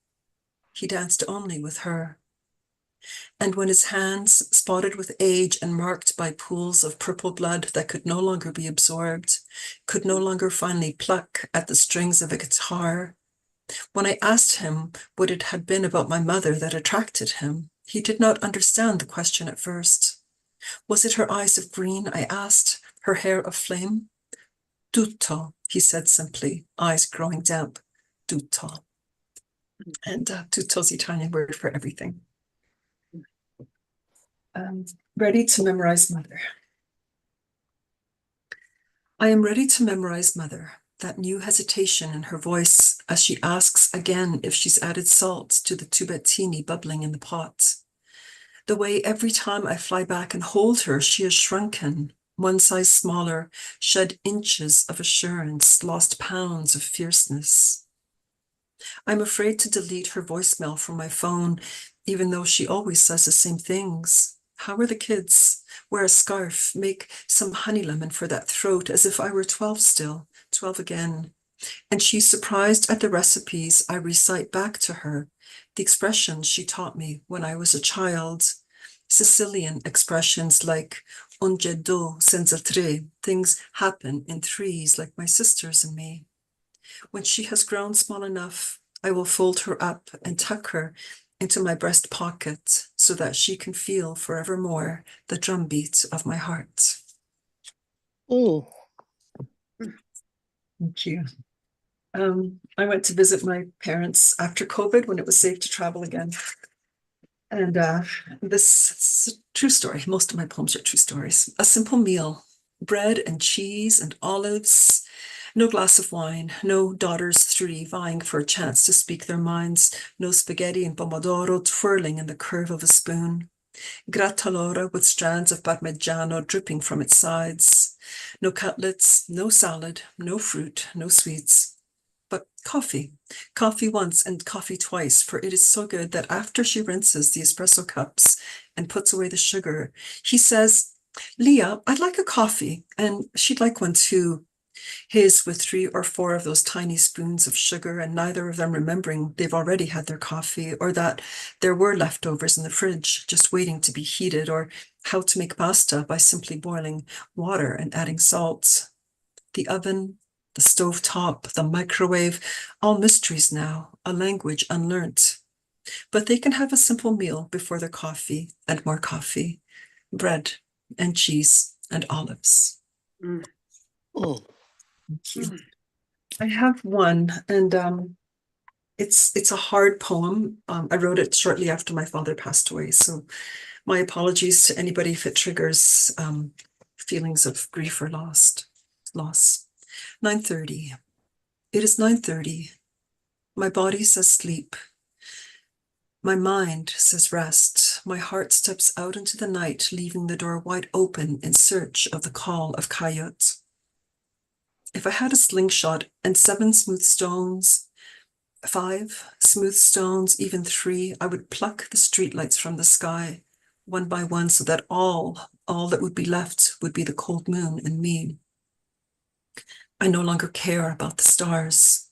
He danced only with her. And when his hands, spotted with age and marked by pools of purple blood that could no longer be absorbed, could no longer finally pluck at the strings of a guitar, when I asked him what it had been about my mother that attracted him, he did not understand the question at first. Was it her eyes of green, I asked, her hair of flame? Tutto, he said simply, eyes growing damp. Tutto. And tutto's the Italian word for everything. Ready to memorize mother. I am ready to memorize mother, that new hesitation in her voice as she asks again if she's added salt to the tubettini bubbling in the pot. The way every time I fly back and hold her, she has shrunken, one size smaller, shed inches of assurance, lost pounds of fierceness. I'm afraid to delete her voicemail from my phone, even though she always says the same things. How are the kids? Wear a scarf, make some honey lemon for that throat, as if I were 12 still, 12 again. And she's surprised at the recipes I recite back to her, the expressions she taught me when I was a child. Sicilian expressions like un do senza tre, things happen in threes like my sisters and me. When she has grown small enough, I will fold her up and tuck her into my breast pocket so that she can feel forevermore the drumbeat of my heart. Oh, Thank you. I went to visit my parents after COVID when it was safe to travel again. And this is a true story. Most of my poems are true stories. A simple meal, bread and cheese and olives, no glass of wine, no daughters 3 vying for a chance to speak their minds, no spaghetti and pomodoro twirling in the curve of a spoon, grattalora with strands of parmigiano dripping from its sides, no cutlets, no salad, no fruit, no sweets. But coffee once and coffee twice, for it is so good that after she rinses the espresso cups and puts away the sugar, he says, Leah, I'd like a coffee, and she'd like one too. His with 3 or 4 of those tiny spoons of sugar, and neither of them remembering they've already had their coffee, or that there were leftovers in the fridge just waiting to be heated, or how to make pasta by simply boiling water and adding salt. The oven, the stovetop, the microwave, all mysteries now, a language unlearnt. But they can have a simple meal before their coffee and more coffee, bread and cheese and olives. oh. Thank you. I have one, and it's a hard poem. I wrote it shortly after my father passed away, so my apologies to anybody if it triggers feelings of grief or loss. 9:30. It is 9:30. My body says sleep. My mind says rest. My heart steps out into the night, leaving the door wide open in search of the call of coyote. If I had a slingshot and 7 smooth stones, 5 smooth stones, even 3, I would pluck the streetlights from the sky, one by one, so that all that would be left would be the cold moon and me. I no longer care about the stars.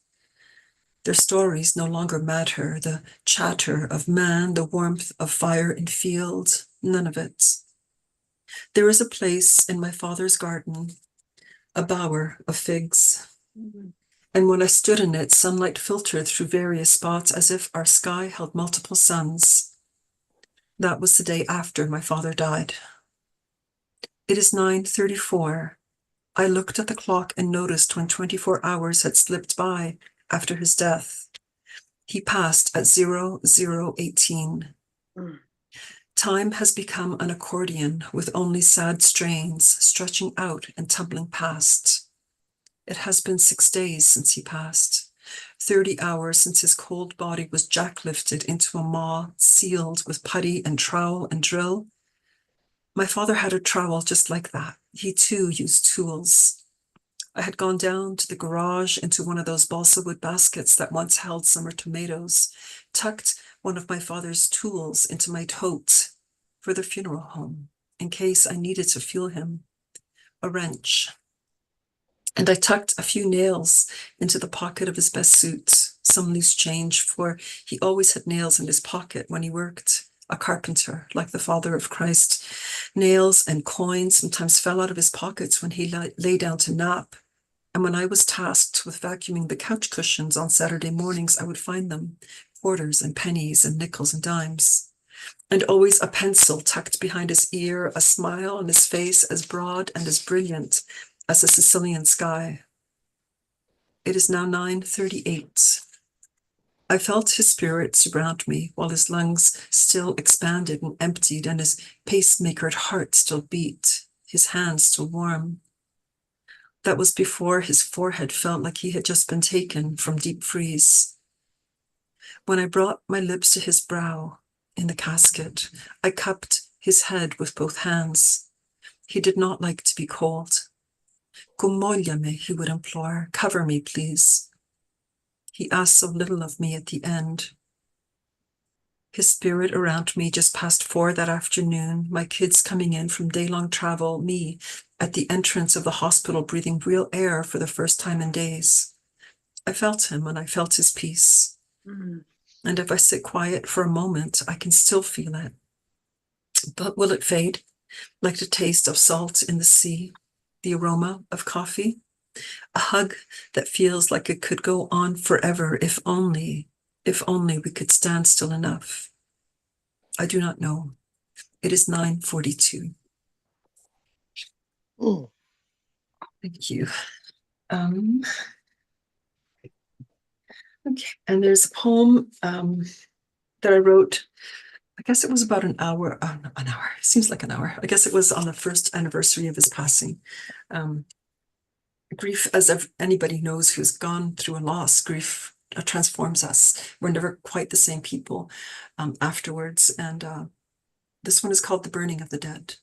Their stories no longer matter. The chatter of man, the warmth of fire in field, none of it. There is a place in my father's garden, a bower of figs. And when I stood in it, sunlight filtered through various spots as if our sky held multiple suns. That was the day after my father died. It is 9:34. I looked at the clock and noticed when 24 hours had slipped by after his death. He passed at 00:18. Time has become an accordion with only sad strains stretching out and tumbling past. It has been 6 days since he passed, 30 hours since his cold body was jacklifted into a maw sealed with putty and trowel and drill. My father had a trowel just like that. He too used tools. I had gone down to the garage into one of those balsa wood baskets that once held summer tomatoes, tucked one of my father's tools into my tote for the funeral home, in case I needed to fuel him, a wrench. And I tucked a few nails into the pocket of his best suit, some loose change, for he always had nails in his pocket when he worked, a carpenter, like the Father of Christ. Nails and coins sometimes fell out of his pockets when he lay down to nap. And when I was tasked with vacuuming the couch cushions on Saturday mornings, I would find them, quarters and pennies and nickels and dimes. And always a pencil tucked behind his ear, a smile on his face as broad and as brilliant as the Sicilian sky. It is now 9:38. I felt his spirit surround me while his lungs still expanded and emptied and his pacemakered heart still beat, his hands still warm. That was before his forehead felt like he had just been taken from deep freeze. When I brought my lips to his brow in the casket, I cupped his head with both hands. He did not like to be cold. Commóllame, he would implore. Cover me, please. He asked so little of me at the end. His spirit around me just past 4 that afternoon, my kids coming in from day-long travel, me at the entrance of the hospital breathing real air for the first time in days. I felt him and I felt his peace. And if I sit quiet for a moment, I can still feel it. But will it fade? Like the taste of salt in the sea, the aroma of coffee, a hug that feels like it could go on forever if only we could stand still enough. I do not know. It is 9:42. Thank you. Okay, and there's a poem that I wrote. I guess it was about an hour. An hour. Seems like an hour. I guess it was on the first anniversary of his passing. Grief, as anybody knows who's gone through a loss, grief transforms us. We're never quite the same people afterwards. And this one is called The Burning of the Dead.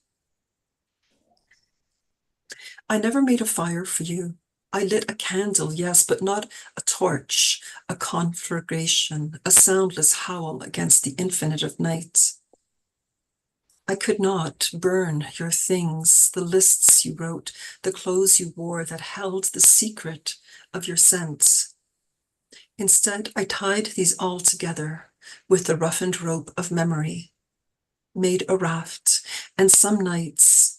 I never made a fire for you. I lit a candle, yes, but not a torch, a conflagration, a soundless howl against the infinite of night. I could not burn your things, the lists you wrote, the clothes you wore that held the secret of your scent. Instead, I tied these all together with the roughened rope of memory, made a raft, and some nights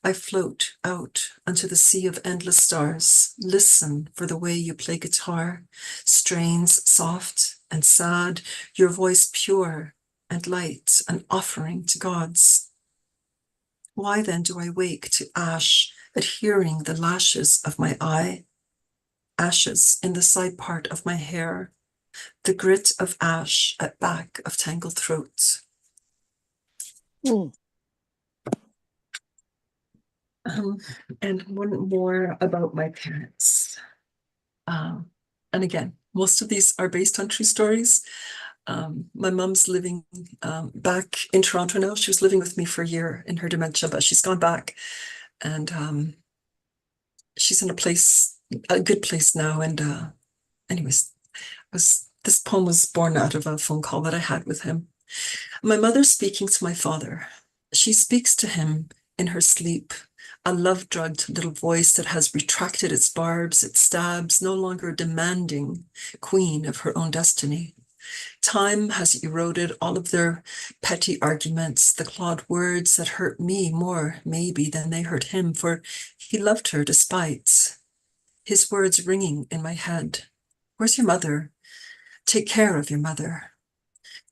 I float out onto the sea of endless stars, listen for the way you play guitar, strains soft and sad, your voice pure and light, an offering to gods. Why then do I wake to ash adhering the lashes of my eye, ashes in the side part of my hair, the grit of ash at back of tangled throats? And one more about my parents. And again, most of these are based on true stories. My mom's living back in Toronto now. She was living with me for a year in her dementia, but she's gone back and she's in a good place now. And anyways, this poem was born out of a phone call that I had with him. My mother speaking to my father. She speaks to him in her sleep, a love-drugged little voice that has retracted its barbs, its stabs, no longer demanding queen of her own destiny. Time has eroded all of their petty arguments, the clawed words that hurt me more, maybe, than they hurt him, for he loved her despite. His words ringing in my head. Where's your mother? Take care of your mother.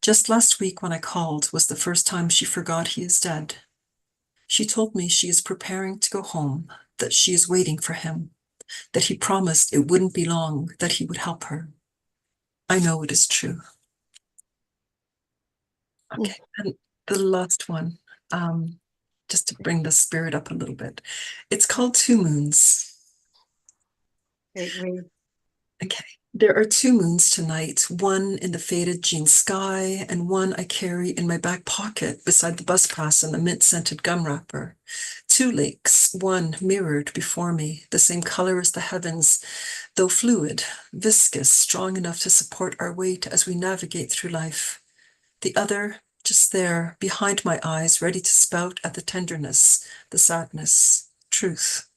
Just last week when I called was the first time she forgot he is dead. She told me she is preparing to go home, that she is waiting for him, that he promised it wouldn't be long, that he would help her. I know it is true. Okay, and the last one, just to bring the spirit up a little bit. It's called Two Moons. Okay, there are 2 moons tonight, one in the faded jean sky and one I carry in my back pocket beside the bus pass and the mint-scented gum wrapper. 2 lakes, one mirrored before me, the same color as the heavens, though fluid, viscous, strong enough to support our weight as we navigate through life. The other, just there, behind my eyes, ready to spout at the tenderness, the sadness, truth.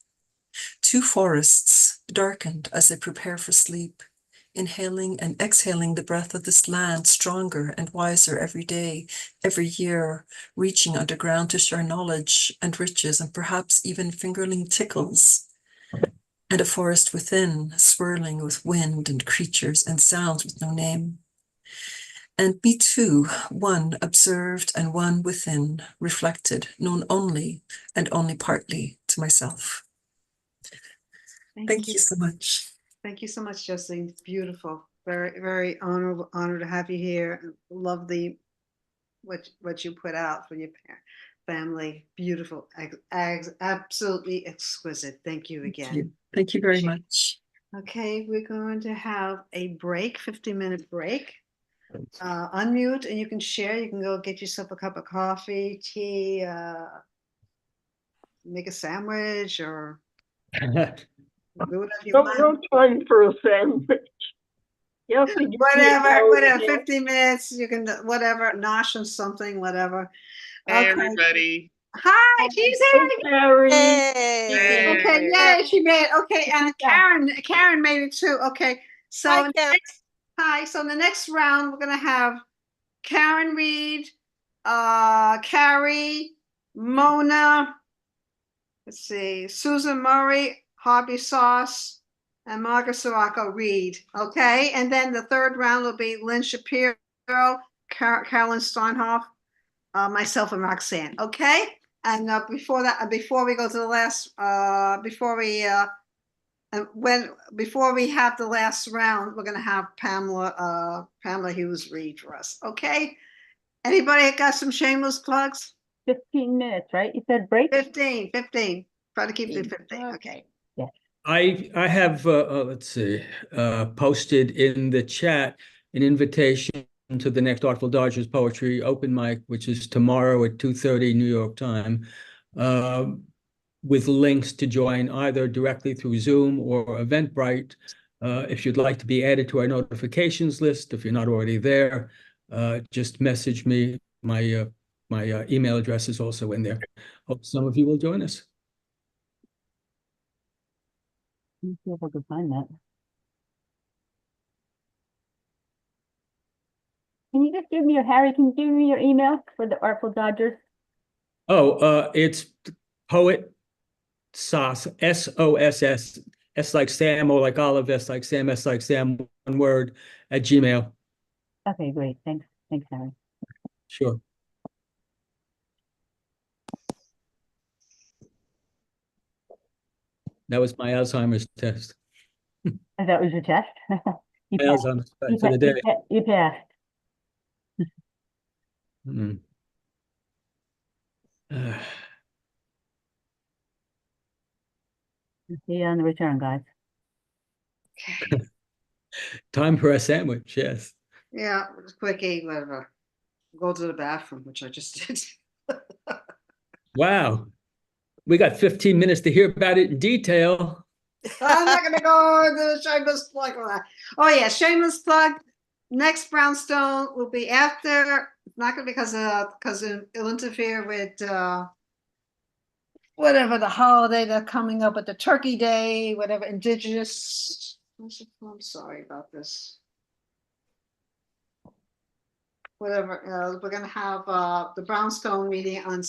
2 forests, darkened as they prepare for sleep, inhaling and exhaling the breath of this land, stronger and wiser every day, every year, reaching underground to share knowledge and riches and perhaps even fingerling tickles. And a forest within, swirling with wind and creatures and sounds with no name. And me too, one observed and one within, reflected, known only and only partly to myself. Thank you so much. Thank you so much, Jocelyn. Beautiful. Very, very honored to have you here. Love what you put out for your family. Beautiful, absolutely exquisite. Thank you again. Thank you very much. Okay, we're going to have a break, 15-minute break. Unmute and you can share. You can go get yourself a cup of coffee, tea, make a sandwich, or do whatever you want. No time for a sandwich. You have to give me an hour Whatever, and a half. 15 minutes, you can, whatever, nosh on something, whatever. Hey, Okay. everybody. Hi, she's Hey, here. Carrie. Hey. Okay, yay, she made it. Okay, and Karen made it too. Okay, so Hi, Karen. hi. So in the next round, we're gonna have Karen Reed, Carrie, Mona. Let's see, Susan Murray, Hobby Sauce, and Margaret Sirocco Reed. Okay, and then the third round will be Lynn Shapiro, Carolyn Steinhoff, myself, and Roxanne. Okay. And before we go to the last, before we have the last round, we're gonna have Pamela Hughes read for us. Okay. Anybody got some shameless plugs? 15 minutes, right? You said break? 15. Try to keep it 15. Okay. Yes. I have let's see, posted in the chat an invitation to the next Artful Dodgers poetry open mic, which is tomorrow at 2:30 New York time, with links to join either directly through Zoom or Eventbrite. If you'd like to be added to our notifications list, if you're not already there, just message me. My email address is also in there. Hope some of you will join us. Let me see if I can find that. Can you just give me Harry, can you give me your email for the Artful Dodgers? Oh, it's Poet Sauce, SOSS, S like Sam, O like Olive, S like Sam, S like Sam, one word, @gmail. Okay, great. Thanks, Harry. Sure. That was my Alzheimer's test. And that was your test? You My passed. Alzheimer's test for the day. You passed. Mm. See you on the return, guys. Time for a sandwich, yes. Yeah, quickie, whatever. Go to the bathroom, which I just did. Wow. We got 15 minutes to hear about it in detail. I'm not gonna go into the shameless plug on that. Oh yeah, shameless plug. Next Brownstone will be after. It's not gonna be because it'll interfere with whatever the holiday that's coming up with the Turkey Day, whatever Indigenous. I'm sorry about this. Whatever, we're gonna have the Brownstone meeting on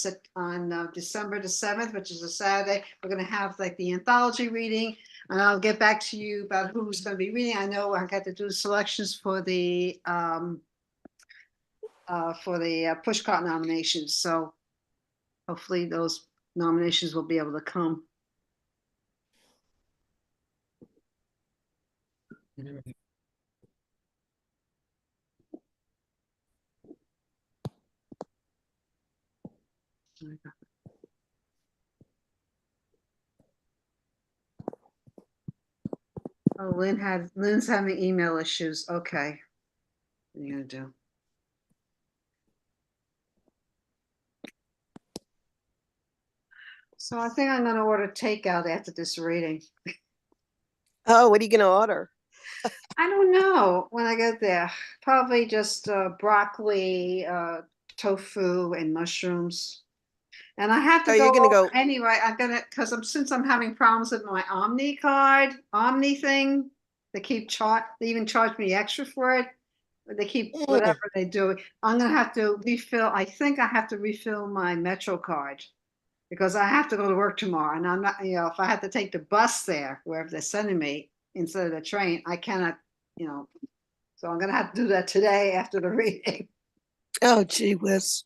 December the 7th, which is a Saturday. We're gonna have like the anthology reading, and I'll get back to you about who's gonna be reading. I know I got to do selections for the pushcart nominations, so hopefully those nominations will be able to come. Oh, Lynn's having email issues. Okay. What are you gonna do? So I think I'm gonna order takeout after this reading. Oh, what are you gonna order? I don't know when I get there. Probably just broccoli, tofu, and mushrooms. And I have to Oh, you're gonna go. anyway. Because since I'm having problems with my Omni thing, they even charge me extra for it. They keep whatever they do. I'm gonna have to refill. I think I have to refill my Metro card because I have to go to work tomorrow, and I'm not. If I have to take the bus there, wherever they're sending me instead of the train, I cannot. So I'm gonna have to do that today after the reading. Oh, gee whiz.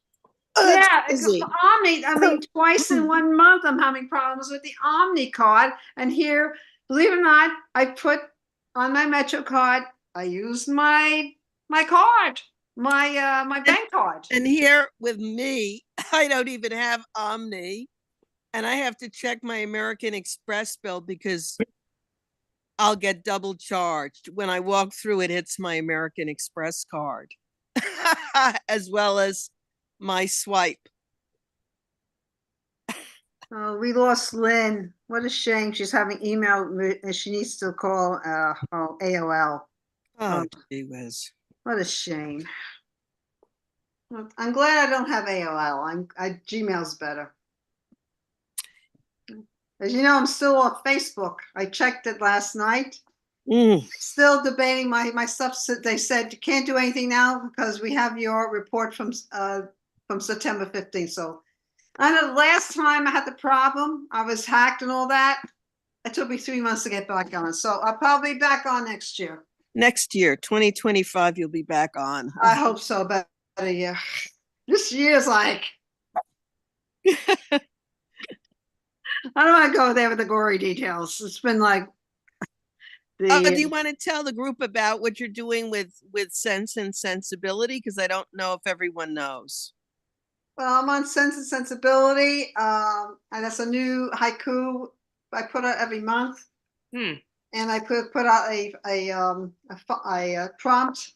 Yeah, Omni. I mean, twice in 1 month, I'm having problems with the Omni card. And here, believe it or not, I put on my Metro card I used my card, my bank card. And here with me, I don't even have Omni. And I have to check my American Express bill because I'll get double charged. When I walk through, it hits my American Express card, as well as my swipe. Oh, we lost Lynn. What a shame. She's having email and she needs to call AOL. Oh, gee whiz. What a shame. I'm glad I don't have AOL. Gmail's better. As you know, I'm still off Facebook. I checked it last night. Still debating my stuff. They said you can't do anything now because we have your report from September 15th. So I know the last time I had the problem, I was hacked and all that. It took me 3 months to get back on. So I'll probably be back on next year. Next year, 2025, you'll be back on. I hope so, but yeah. This year's like I don't want to go there with the gory details. It's been like do you want to tell the group about what you're doing with Sense and Sensibility? Because I don't know if everyone knows. Well, I'm on Sense and Sensibility, and that's a new haiku I put out every month. And I put out a prompt.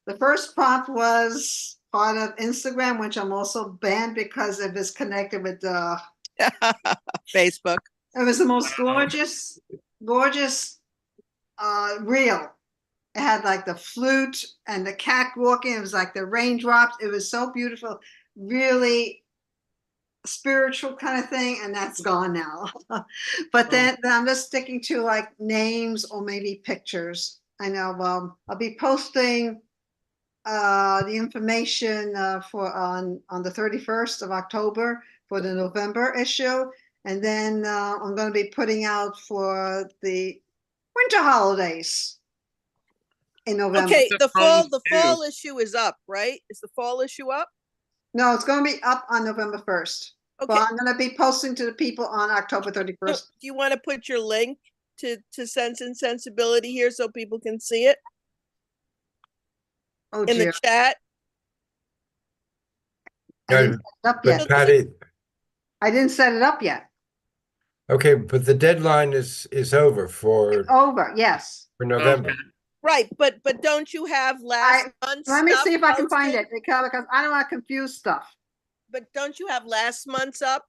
The first prompt was part of Instagram, which I'm also banned because it is connected with Facebook. It was the most gorgeous reel. It had like the flute and the cat walking. It was like the raindrops. It was so beautiful, really spiritual kind of thing. And that's gone now. But then I'm just sticking to like names or maybe pictures. I know I'll be posting the information on the 31st of October for the November issue. And then I'm going to be putting out for the winter holidays in November. Okay, the fall issue is up, right? Is the fall issue up? No, it's going to be up on November 1st. Okay. But I'm going to be posting to the people on October 31st. So, do you want to put your link to Sense and Sensibility here so people can see it? Oh, in dear. the chat? I didn't set it up yet. Patty, I didn't set it up yet. okay, but the deadline is over for Over, yes. for November. Right, but don't you have last month's Let me stuff see if I can posted? find it because I don't want to confuse stuff. But don't you have last month's up?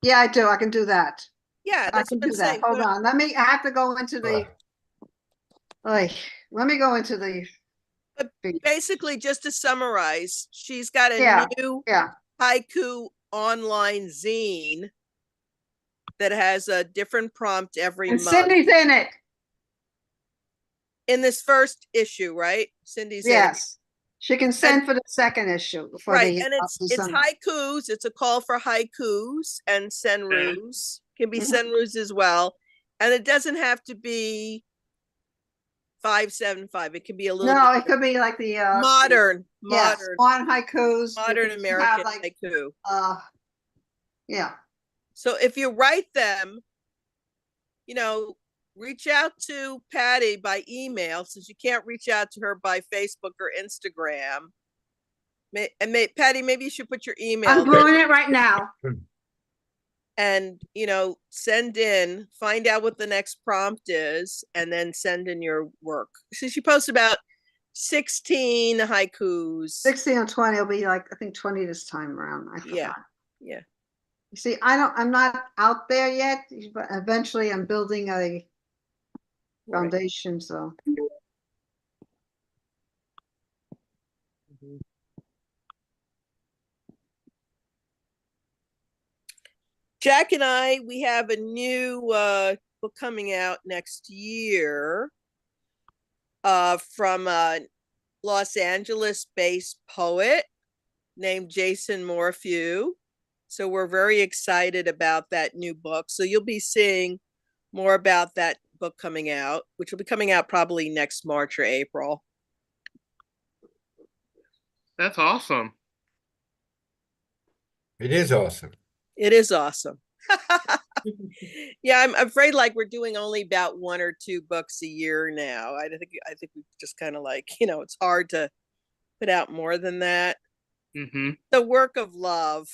Yeah, I do. I can do that. Yeah, I that's can what I'm do that. saying. Hold on. I have to go into the. Let me go into the. But basically, just to summarize, she's got a new haiku online zine that has a different prompt every month. Cindy's in it. In this first issue, right? Cindy's in it. Yes. She can send for the second issue. Right, and it's haikus. It's a call for haikus and senrus. Can be senrus as well. And it doesn't have to be 575. It can be a little it could be like the modern haikus. Modern American haiku. Yeah. So if you write them, reach out to Patty by email since you can't reach out to her by Facebook or Instagram. Patty, maybe you should put your email. I'm doing it right now. And, send in, find out what the next prompt is, and then send in your work. So she posts about 16 haikus. 16 or 20 will be like, I think 20 this time around. I forgot. Yeah. You see, I'm not out there yet, but eventually I'm building a foundation, so. Jack and I, we have a new book coming out next year from a Los Angeles-based poet named Jason Morphew. So we're very excited about that new book. So you'll be seeing more about that book coming out, which will be coming out probably next March or April. That's awesome. It is awesome. It is awesome. Yeah, I'm afraid like we're doing only about 1 or 2 books a year now. I think we just kind of like, it's hard to put out more than that. Mm-hmm. The work of love.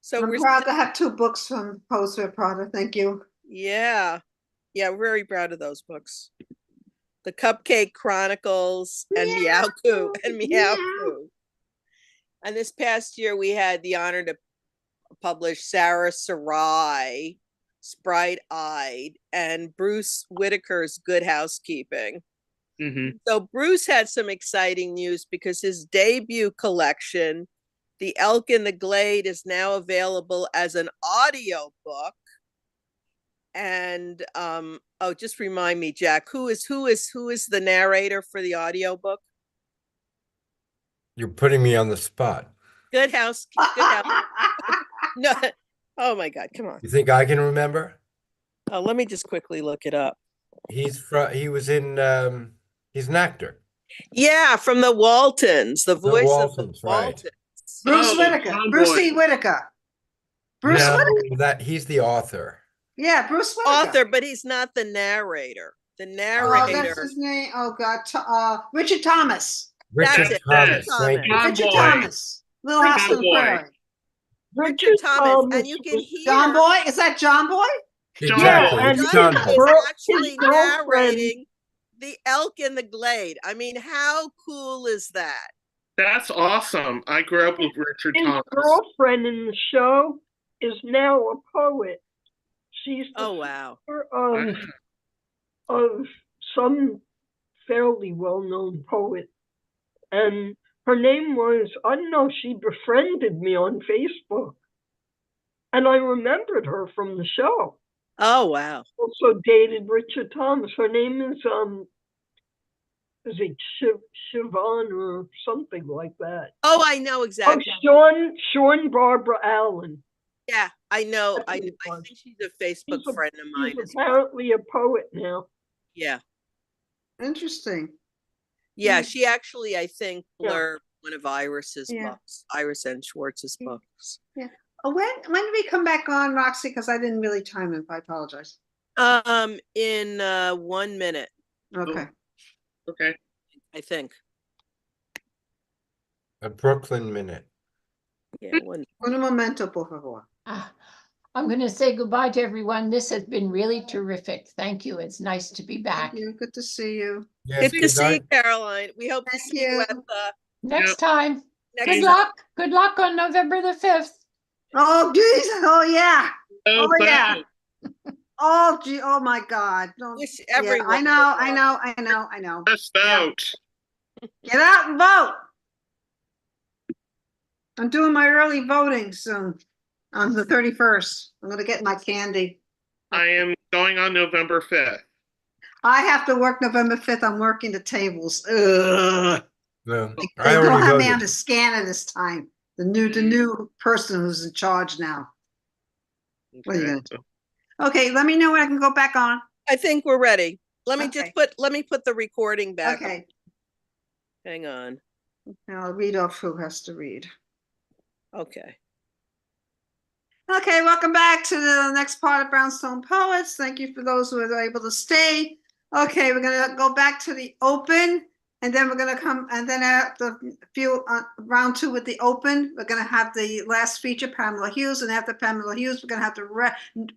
So I'm we're proud to have 2 books from Poets We're Proud of. Thank you. yeah. Yeah, we're very proud of those books. The Cupcake Chronicles and Meow Coo and Meow Coo. And this past year we had the honor to publish Sarah Sarai, Sprite Eyed, and Bruce Whitaker's Good Housekeeping. Mm-hmm. So Bruce had some exciting news because his debut collection, The Elk in the Glade, is now available as an audio book. And just remind me, Jack, who is the narrator for the audio book? You're putting me on the spot. Good House. No. Oh my God, come on. You think I can remember? Oh, let me just quickly look it up. He was in he's an actor. Yeah, from the Waltons, the voice of the Waltons, right. Waltons. Bruce Oh, Whitaker. Tomboy. Brucey Whitaker. Bruce No, Whitaker. he's the author. Yeah, Bruce Whitaker. Author, but he's not the narrator. The Oh, narrator. that's his name. Oh God. Richard Thomas. Richard That's it, Thomas. Thank you. John Richard Boy. Thomas. Little House on the Boy. Prairie. Richard Thomas, and you can was hear John Boy? Is that John Boy? Exactly. Yeah, It's and John Gunny Boy. is actually his girlfriend- narrating The Elk in the Glade. I mean, how cool is that? That's awesome. I grew up with Richard His Thomas. girlfriend in the show is now a poet. She's the Oh wow. sister of some fairly well-known poet. And her name was, I don't know, she befriended me on Facebook. And I remembered her from the show. Oh wow. Also dated Richard Thomas. Her name is it Siobhan or something like that? Oh, I know Oh, exactly. Sean Barbara Allen. Yeah, I know. That's I what it I was. think she's a Facebook friend of mine He's as well. apparently a poet now. Yeah. Interesting. Yeah, she actually, I think, Yeah. blurbed one of Iris's Yeah. books, Iris and Schwartz's books. Yeah. Oh, when did we come back on, Roxy? Because I didn't really time it. I apologize. In 1 minute, Okay. Okay. I think. A Brooklyn Minute. Yeah, one. Un momento, por favor. I'm going to say goodbye to everyone. This has been really terrific. Thank you. It's nice to be back. Thank you. Good to see you. Yes, Good to see you, night. Caroline. We hope to Thank see you you. at the Next time. next Good time. luck. Good luck on November the 5th. Oh, geez. Oh, yeah. Oh, Oh, yeah. thanks. Oh, gee. Oh, my God. Don't, Wish yeah, everyone I know. good luck. I know. Let's vote. Get out and vote. I'm doing my early voting soon on the 31st. I'm going to get my candy. I am going on November 5th. I have to work November 5th. I'm working the tables. Ugh. No, They I don't already have me on the voted. scanner this time. The new person who's in charge now. What are you Okay. gonna do? Okay, let me know when I can go back on. I think we're ready. Let me Okay. let me put the recording back. Okay, Hang on. now I'll read off who has to read. Okay. Okay, welcome back to the next part of Brownstone Poets. Thank you for those who are able to stay. Okay, we're gonna go back to the open, and then we're gonna come, and then after round 2 with the open, we're gonna have the last feature, Pamela Hughes, and after Pamela Hughes, we're gonna have the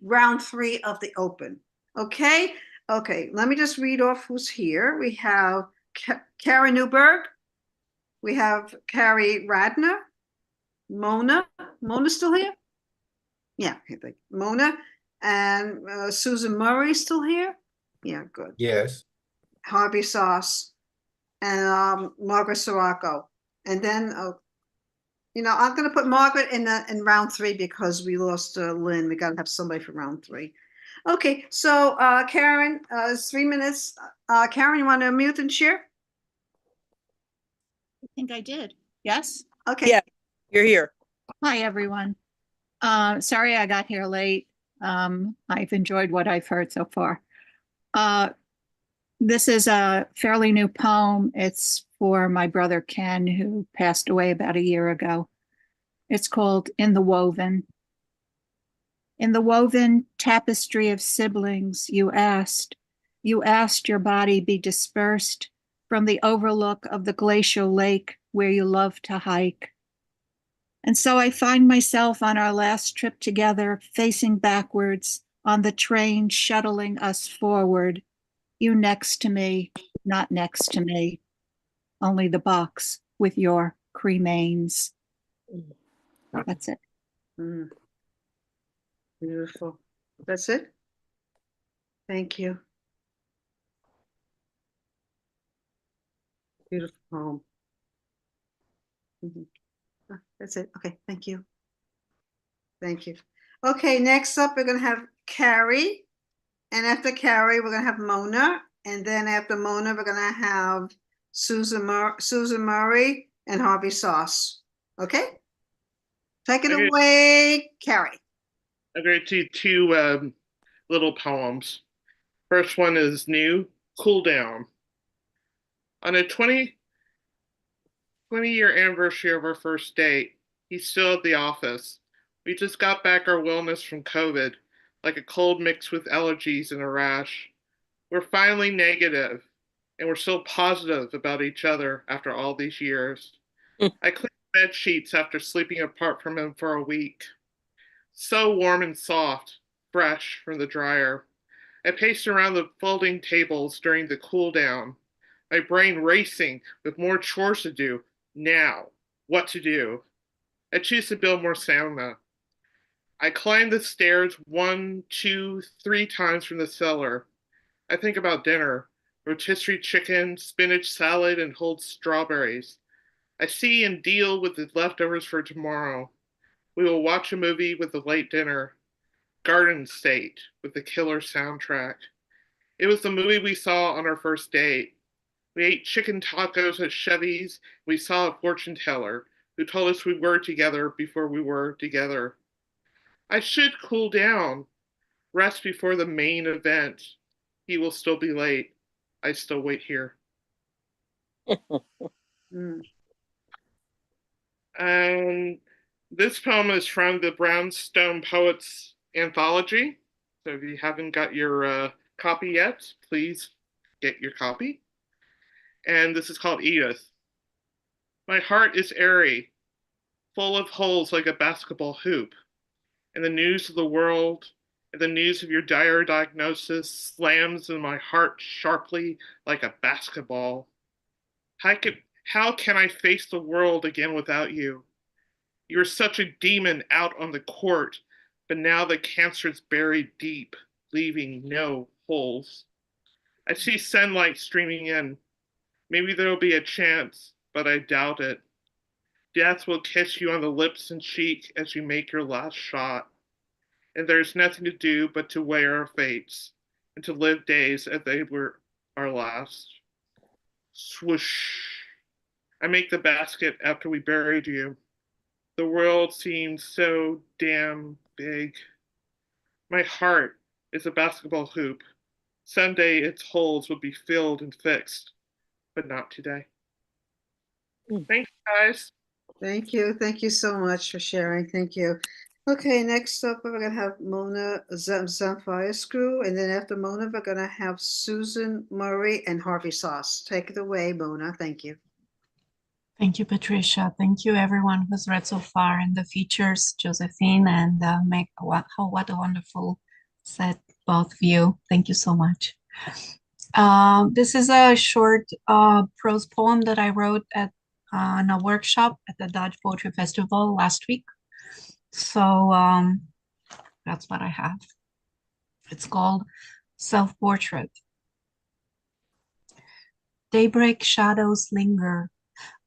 round 3 of the open. Okay, let me just read off who's here. We have Kara Newberg, we have Carrie Radner, Mona still here? Yeah, okay, Mona, and Susan Murray still here? Yeah, good. Yes. Harvey Sauce, and Margaret Sirocco. And then, I'm going to put Margaret in round 3 because we lost Lynn. We got to have somebody for round 3. Okay, so Karen, it's 3 minutes. Karen, you want to mute and share? I think I did. Yes. Okay. Yeah, you're here. Hi, everyone. Sorry I got here late. I've enjoyed what I've heard so far. This is a fairly new poem. It's for my brother Ken, who passed away about a year ago. It's called In the Woven. In the woven tapestry of siblings, you asked your body be dispersed from the overlook of the glacial lake where you love to hike. And so I find myself on our last trip together, facing backwards on the train shuttling us forward. You next to me, not next to me, only the box with your cremains. That's it. Mm. Beautiful. That's it? Thank you. Beautiful poem. Mhm. That's it. Okay, thank you. Thank you. Okay, next up, we're gonna have Carrie. And after Carrie, we're gonna have Mona. And then after Mona, we're gonna have Susan Murray and Harvey Sauce. Okay? Take it Okay. away, Carrie. I'm going to do two little poems. First one is new, Cool Down. On a 20-year anniversary of our first date, he's still at the office. We just got back our wellness from COVID, like a cold mixed with allergies and a rash. We're finally negative, and we're still positive about each other after all these years. I cleaned bed sheets after sleeping apart from him for a week. So warm and soft, fresh from the dryer. I paced around the folding tables during the cool down, my brain racing with more chores to do now. What to do? I choose to build more sauna. I climb the stairs 1, 2, 3 times from the cellar. I think about dinner, rotisserie chicken, spinach salad, and whole strawberries. I see and deal with the leftovers for tomorrow. We will watch a movie with a late dinner. Garden State with the killer soundtrack. It was the movie we saw on our first date. We ate chicken tacos at Chevy's. We saw a fortune teller who told us we were together before we were together. I should cool down, rest before the main event. He will still be late. I still wait here. Mm. And this poem is from the Brownstone Poets anthology. So if you haven't got your copy yet, please get your copy. And this is called Edith. My heart is airy, full of holes like a basketball hoop. And the news of the world and the news of your dire diagnosis slams in my heart sharply like a basketball. How can I face the world again without you? You are such a demon out on the court, but now the cancer's buried deep, leaving no holes. I see sunlight streaming in. Maybe there'll be a chance, but I doubt it. Death will kiss you on the lips and cheek as you make your last shot. And there's nothing to do but to weigh our fates and to live days as they were our last. Swoosh. I make the basket after we buried you. The world seems so damn big. My heart is a basketball hoop. Someday its holes will be filled and fixed, but not today. Thanks, guys. Thank you. Thank you so much for sharing. Thank you. Okay, next up, we're gonna have Mona Zamfire Screw, and then after Mona, we're gonna have Susan Murray and Harvey Sauce. Take it away, Mona. Thank you. Thank you, Patricia. Thank you, everyone who's read so far, and the features, Josephine and Meg. What a wonderful set, both of you. Thank you so much. This is a short prose poem that I wrote on a workshop at the Dodge Poetry Festival last week. So that's what I have. It's called Self-Portrait. Daybreak shadows linger.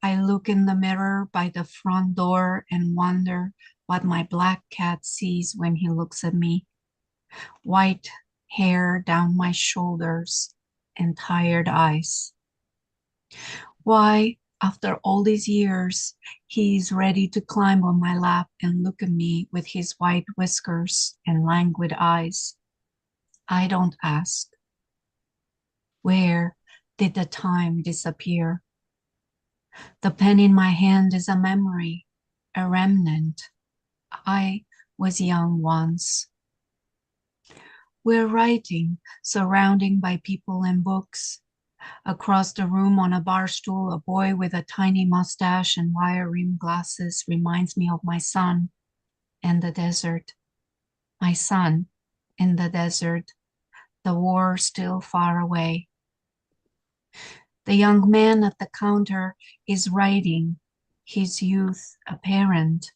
I look in the mirror by the front door and wonder what my black cat sees when he looks at me. White hair down my shoulders and tired eyes. Why, after all these years, he's ready to climb on my lap and look at me with his white whiskers and languid eyes. I don't ask. Where did the time disappear? The pen in my hand is a memory, a remnant. I was young once, We're writing, surrounding by people and books. Across the room on a bar stool, a boy with a tiny mustache and wire-rimmed glasses reminds me of my son in the desert. My son in the desert, the war still far away. The young man at the counter is writing, his youth apparent,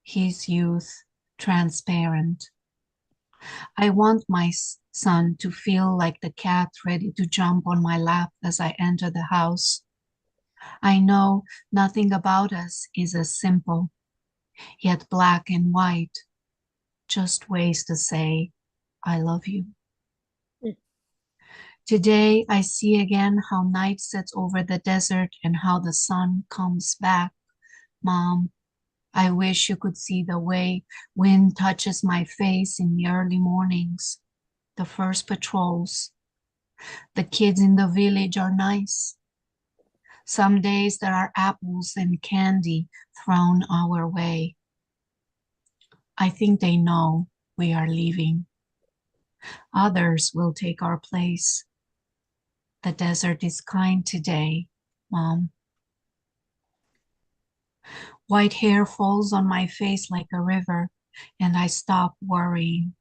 his youth transparent. I want my son to feel like the cat ready to jump on my lap as I enter the house. I know nothing about us is as simple, yet black and white, just ways to say, I love you. Today, I see again how night sets over the desert and how the sun comes back. Mom, I wish you could see the way wind touches my face in the early mornings, the first patrols. The kids in the village are nice. Some days there are apples and candy thrown our way. I think they know we are leaving. Others will take our place. The desert is kind today, Mom. White hair falls on my face like a river, and I stop worrying.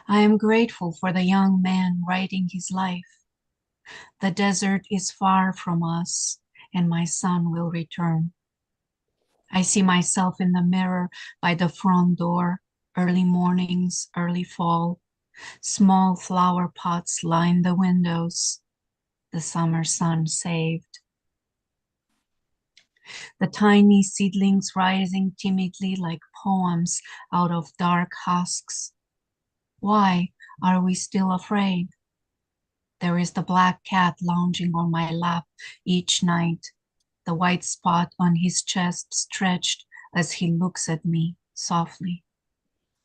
I am grateful for the young man writing his life. The desert is far from us, and my son will return. I see myself in the mirror by the front door, early mornings, early fall. Small flower pots line the windows. The summer sun saved. The tiny seedlings rising timidly like poems out of dark husks. Why are we still afraid? There is the black cat lounging on my lap each night, the white spot on his chest stretched as he looks at me softly.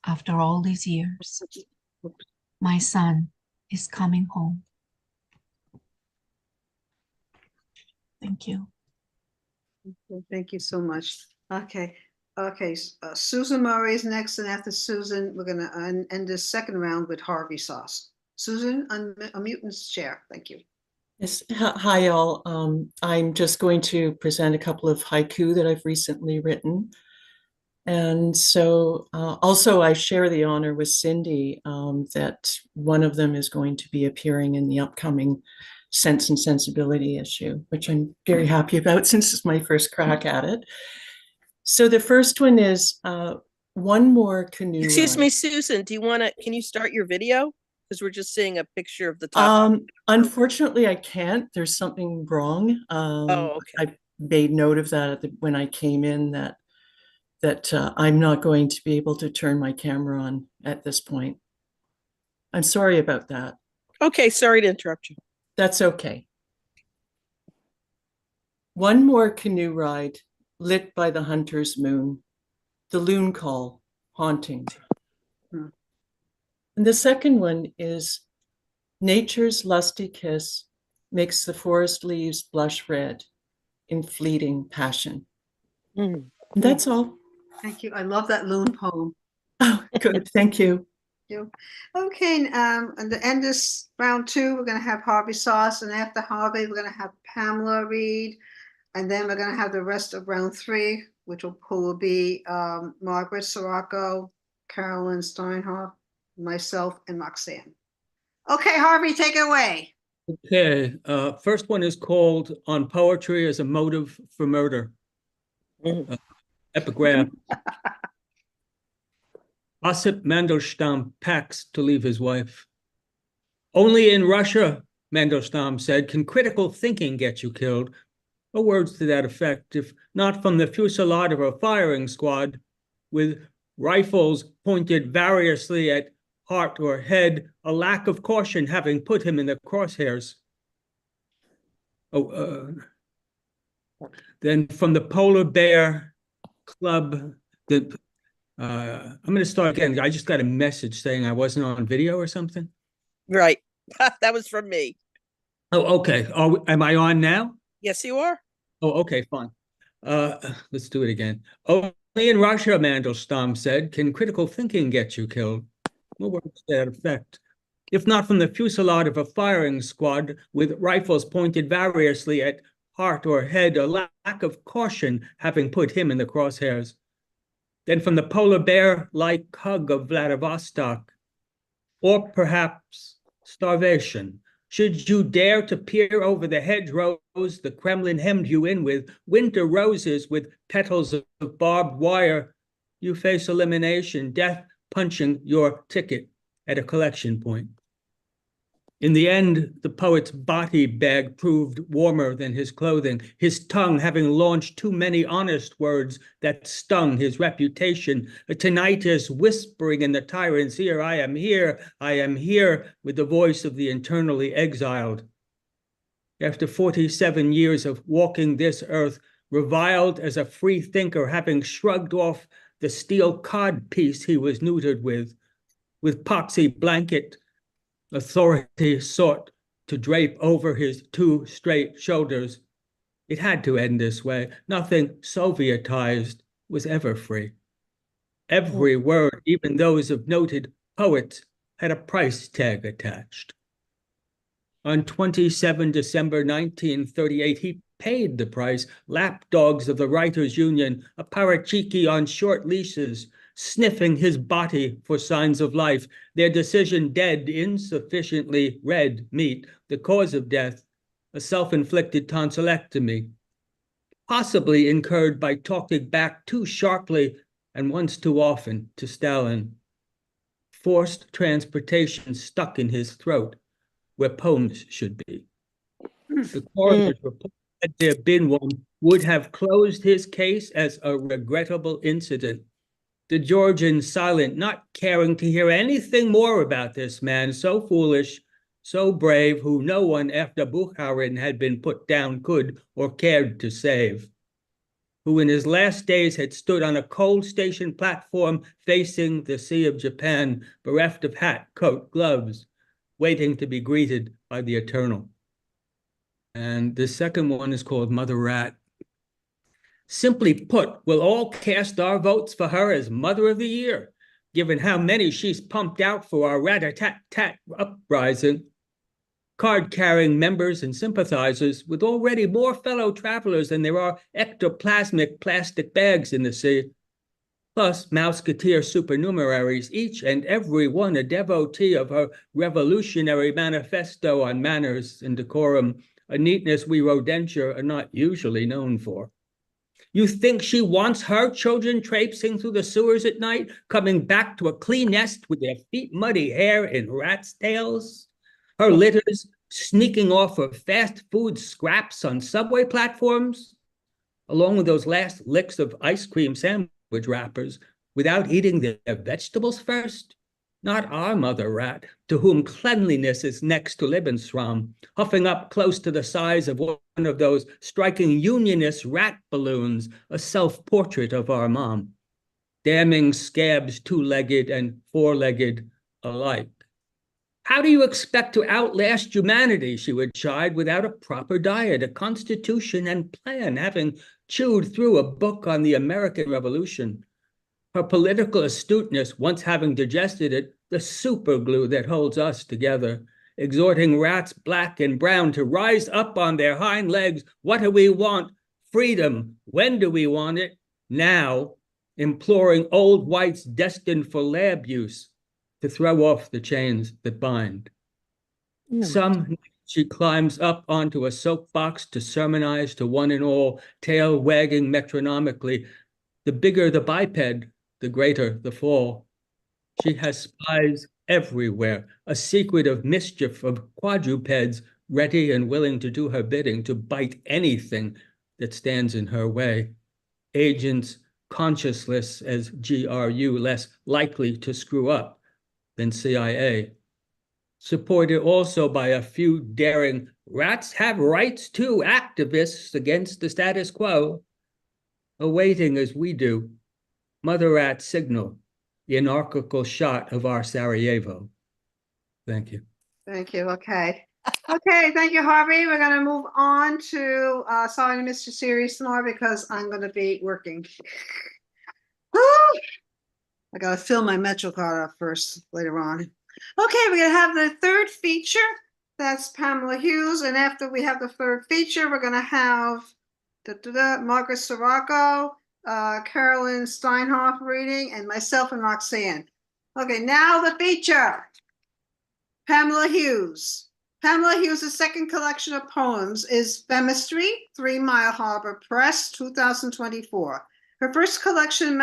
After all these years, my son is coming home. Thank you. Thank you so much. Okay, Susan Murray is next, and after Susan, we're gonna end this second round with Harvey Sauce. Susan, unmute and share. Thank you. Yes, hi all. I'm just going to present a couple of haiku that I've recently written. And so also I share the honor with Cindy that one of them is going to be appearing in the upcoming Sense and Sensibility issue, which I'm very happy about since it's my first crack at it. So the first one is one more canoe Excuse ride. me, Susan, can you start your video? Because we're just seeing a picture of the top. Unfortunately, I can't. There's something wrong. Oh, okay. I made note of that when I came in, that I'm not going to be able to turn my camera on at this point. I'm sorry about that. Okay, sorry to interrupt you. That's okay. One more canoe ride lit by the hunter's moon, the loon call haunting. And the second one is nature's lusty kiss makes the forest leaves blush red in fleeting passion. And that's all. Thank you. I love that loon poem. Oh, good. Thank you. You. Okay, and to end this round two, we're going to have Harvey Sauce, and after Harvey, we're going to have Pamela read, and then we're going to have the rest of round three, which will be Margaret Sirocco, Carolyn Steinhoff, myself, and Roxanne. Okay, Harvey, take it away. Okay, first one is called On Poetry as a Motive for Murder. Epigraph. Ossip Mandelstam packs to leave his wife. Only in Russia, Mandelstam said, can critical thinking get you killed, or words to that effect, if not from the fusillade of a firing squad with rifles pointed variously at heart or head, a lack of caution having put him in the crosshairs. Then from the Polar Bear Club, I'm going to start again. I just got a message saying I wasn't on video or something. Right. That was from me. Oh, okay. Am I on now? Yes, you are. Oh, okay, fine. Let's do it again. Only in Russia, Mandelstam said, can critical thinking get you killed? What words to that effect? if not from the fusillade of a firing squad with rifles pointed variously at heart or head, a lack of caution having put him in the crosshairs, then from the polar bear-like hug of Vladivostok, or perhaps starvation. Should you dare to peer over the hedgerows the Kremlin hemmed you in with, winter roses with petals of barbed wire, you face elimination, death punching your ticket at a collection point. In the end, the poet's body bag proved warmer than his clothing, his tongue having launched too many honest words that stung his reputation, a tinnitus whispering in the tyrant's ear, I am here, with the voice of the internally exiled. After 47 years of walking this earth, reviled as a free thinker, having shrugged off the steel cod piece he was neutered with poxy blanket, authority sought to drape over his two straight shoulders. It had to end this way. Nothing Sovietized was ever free. Every word, even those of noted poets, had a price tag attached. On 27 December 1938, he paid the price. Lapdogs of the Writers' Union, a parachiki on short leashes, sniffing his body for signs of life, their decision dead, insufficiently red meat, the cause of death, a self-inflicted tonsillectomy, possibly incurred by talking back too sharply and once too often to Stalin. Forced transportation stuck in his throat, where poems should be. The coroner's report, had there been one, would have closed his case as a regrettable incident. The Georgian silent, not caring to hear anything more about this man, so foolish, so brave, who no one after Bukharin had been put down could or cared to save, who in his last days had stood on a coal station platform facing the Sea of Japan, bereft of hat, coat, gloves, waiting to be greeted by the eternal. And the second one is called Mother Rat. Simply put, we'll all cast our votes for her as Mother of the Year, given how many she's pumped out for our rat-a-tat-tat uprising, card-carrying members and sympathizers with already more fellow travelers than there are ectoplasmic plastic bags in the sea, plus Mouseketeer supernumeraries, each and every one a devotee of her revolutionary manifesto on manners and decorum, a neatness we rodentia are not usually known for. You think she wants her children traipsing through the sewers at night, coming back to a clean nest with their feet muddy hair in rat's tails? Her litters sneaking off of fast food scraps on subway platforms, along with those last licks of ice cream sandwich wrappers, without eating their vegetables first? Not our mother rat, to whom cleanliness is next to Lebensraum, huffing up close to the size of one of those striking unionist rat balloons, a self-portrait of our mom, damning scabs two-legged and four-legged alike. How do you expect to outlast humanity, she would chide, without a proper diet, a constitution and plan, having chewed through a book on the American Revolution? Her political astuteness, once having digested it, the superglue that holds us together, exhorting rats black and brown to rise up on their hind legs. What do we want? Freedom. When do we want it? Now. Imploring old whites destined for lab use to throw off the chains that bind. Some she climbs up onto a soapbox to sermonize to one and all, tail wagging metronomically. The bigger the biped, the greater the fall. She has spies everywhere, a secret of mischief of quadrupeds ready and willing to do her bidding, to bite anything that stands in her way. Agents conscienceless as GRU, less likely to screw up than CIA. Supported also by a few daring rats have rights too activists against the status quo, awaiting as we do Mother Rat signal, the anarchical shot of our Sarajevo. Thank you. Thank you. Okay. Okay. Thank you, Harvey. We're going to move on to, sorry to miss your series, Snore, because I'm going to be working. I got to fill my Metro card up first later on. Okay, we're gonna have the third feature. That's Pamela Hughes, and after we have the third feature, we're gonna have Margaret Sirocco, Carolyn Steinhoff reading, and myself and Roxanne. Okay, now the feature. Pamela Hughes. Pamela Hughes' second collection of poems is Chemistry, 3 Mile Harbor Press, 2024. Her first collection,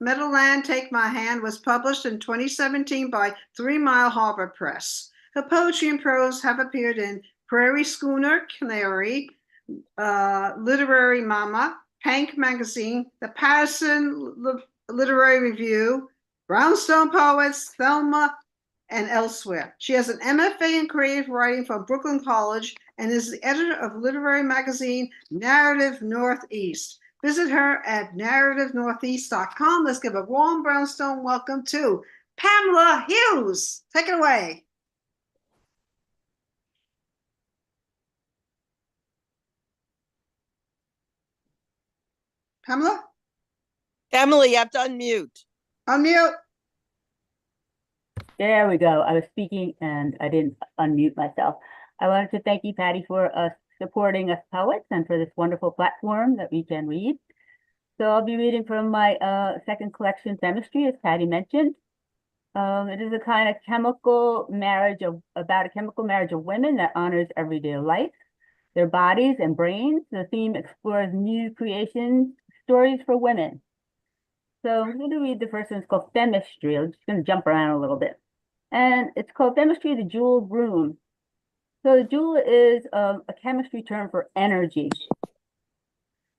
Meadowland, Take My Hand, was published in 2017 by 3 Mile Harbor Press. Her poetry and prose have appeared in Prairie Schooner, Canary, Literary Mama, Hank Magazine, the Patterson Literary Review, Brownstone Poets, Thelma, and elsewhere. She has an MFA in creative writing from Brooklyn College and is the editor of literary magazine Narrative Northeast. Visit her at narrativenortheast.com. Let's give a warm Brownstone welcome to Pamela Hughes. Take it away. Pamela? Emily, you have to unmute. Unmute. There we go. I was speaking and I didn't unmute myself. I wanted to thank you, Patty, for supporting us poets and for this wonderful platform that we can read. So I'll be reading from my second collection, Chemistry, as Patty mentioned. It is a kind of about a chemical marriage of women that honors everyday life, their bodies and brains. The theme explores new creations, stories for women. So I'm going to read the first one. It's called Chemistry. I'm just going to jump around a little bit. And it's called Chemistry, the Jeweled Room. So the jewel is a chemistry term for energy.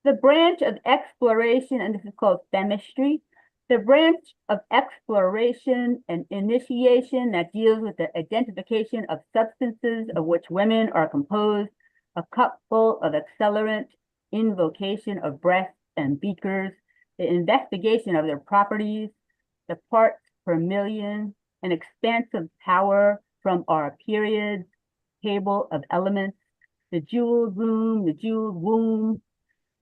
The branch of exploration, and this is called chemistry, the branch of exploration and initiation that deals with the identification of substances of which women are composed, a cup full of accelerant, invocation of breasts and beakers, the investigation of their properties, the parts per million, an expansive power from our periods, table of elements, the jeweled room, the jeweled womb,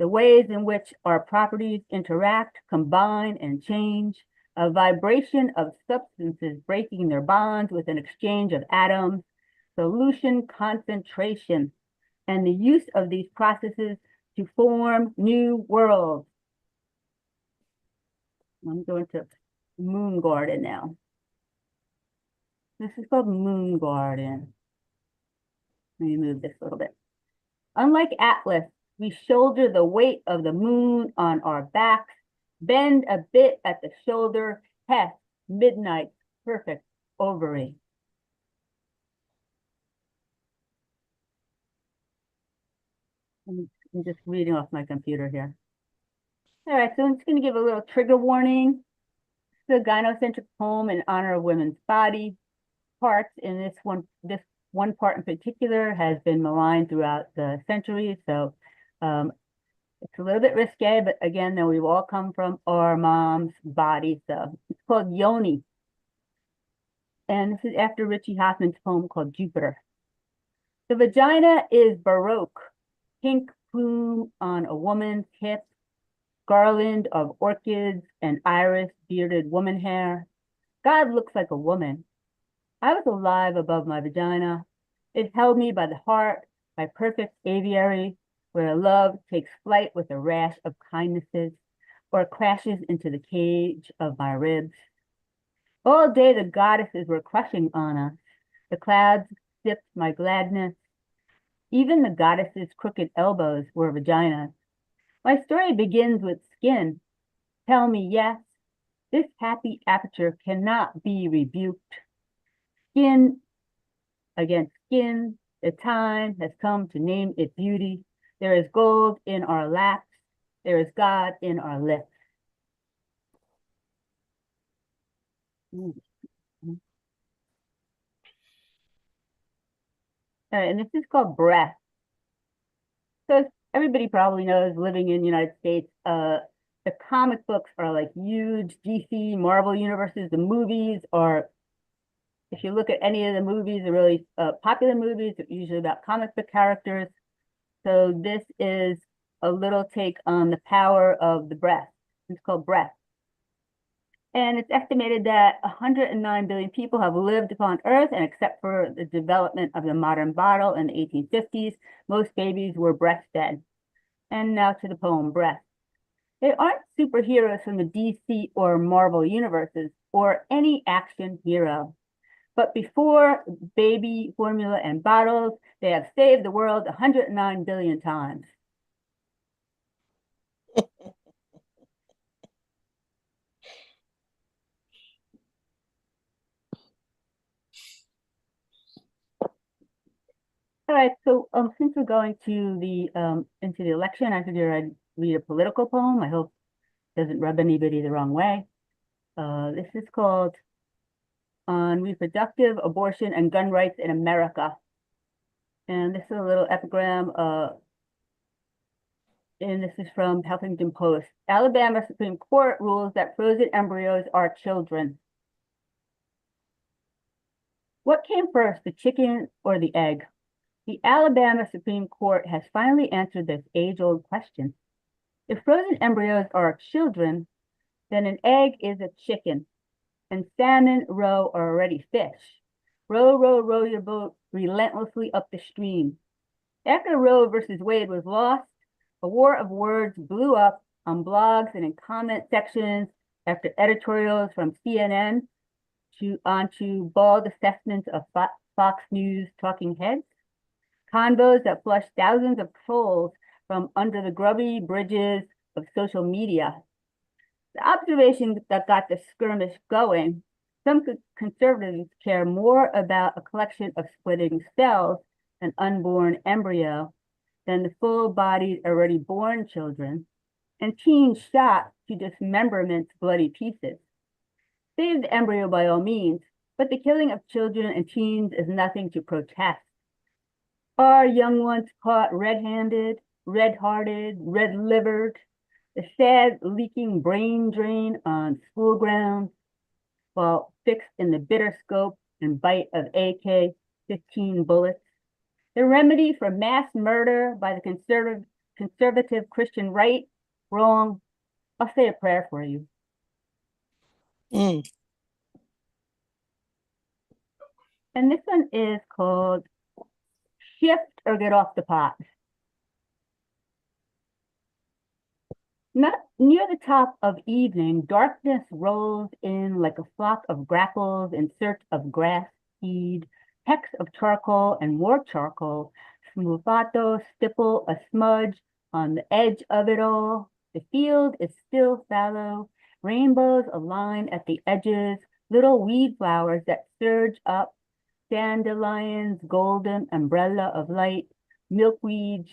the ways in which our properties interact, combine, and change, a vibration of substances breaking their bonds with an exchange of atoms, solution concentration, and the use of these processes to form new worlds. I'm going to Moon Garden now. This is called Moon Garden. Let me move this a little bit. Unlike Atlas, we shoulder the weight of the moon on our backs, bend a bit at the shoulder, Hess, midnight, perfect ovary. I'm just reading off my computer here. All right, so I'm just going to give a little trigger warning. It's a gynocentric poem in honor of women's body parts. In this one part in particular has been maligned throughout the centuries. So it's a little bit risque, but again, though we've all come from our mom's body. So it's called Yoni. And this is after Richie Hoffman's poem called Jupiter. The vagina is Baroque, pink plume on a woman's hip, garland of orchids and iris bearded woman hair. God looks like a woman. I was alive above my vagina. It held me by the heart, my perfect aviary, where love takes flight with a rash of kindnesses, or crashes into the cage of my ribs. All day the goddesses were crushing on us. The clouds sipped my gladness. Even the goddesses' crooked elbows were vaginas. My story begins with skin. Tell me yes, this happy aperture cannot be rebuked. Skin against skin, the time has come to name it beauty. There is gold in our laps. There is God in our lips. All right, and this is called Breath. So everybody probably knows, living in the United States, the comic books are like huge DC, Marvel universes. The movies are, if you look at any of the movies, the really popular movies, are usually about comic book characters. So this is a little take on the power of the breath. It's called Breath. And it's estimated that 109 billion people have lived upon Earth, and except for the development of the modern bottle in the 1850s, most babies were breastfed. And now to the poem, Breast. They aren't superheroes from the DC or Marvel universes, or any action hero. But before baby formula and bottles, they have saved the world 109 billion times. All right, so since we're going to the into the election, I figured I'd read a political poem. I hope it doesn't rub anybody the wrong way. This is called On Reproductive Abortion and Gun Rights in America. And this is a little epigram, and this is from Huffington Post. Alabama Supreme Court rules that frozen embryos are children. What came first, the chicken or the egg? The Alabama Supreme Court has finally answered this age-old question. If frozen embryos are children, then an egg is a chicken, and salmon, roe are already fish. Row, row, row your boat relentlessly up the stream. After Roe versus Wade was lost, a war of words blew up on blogs and in comment sections after editorials from CNN onto bald assessments of Fox News talking heads. Convos that flushed thousands of trolls from under the grubby bridges of social media. The observation that got the skirmish going, some conservatives care more about a collection of splitting cells, an unborn embryo, than the full-bodied, already born children, and teens shot to dismemberment's bloody pieces. Save the embryo by all means, but the killing of children and teens is nothing to protest. Our young ones caught red-handed, red-hearted, red-livered, the sad leaking brain drain on school grounds, while fixed in the bitter scope and bite of AK-15 bullets. The remedy for mass murder by the conservative Christian right, wrong. I'll say a prayer for you. And this one is called Shift or Get Off the Pot. Not near the top of evening, darkness rolls in like a flock of grackles in search of grass seed, pecks of charcoal and more charcoal, smufato stipple a smudge on the edge of it all. The field is still fallow, rainbows align at the edges, little weed flowers that surge up, dandelion's golden umbrella of light, milkweeds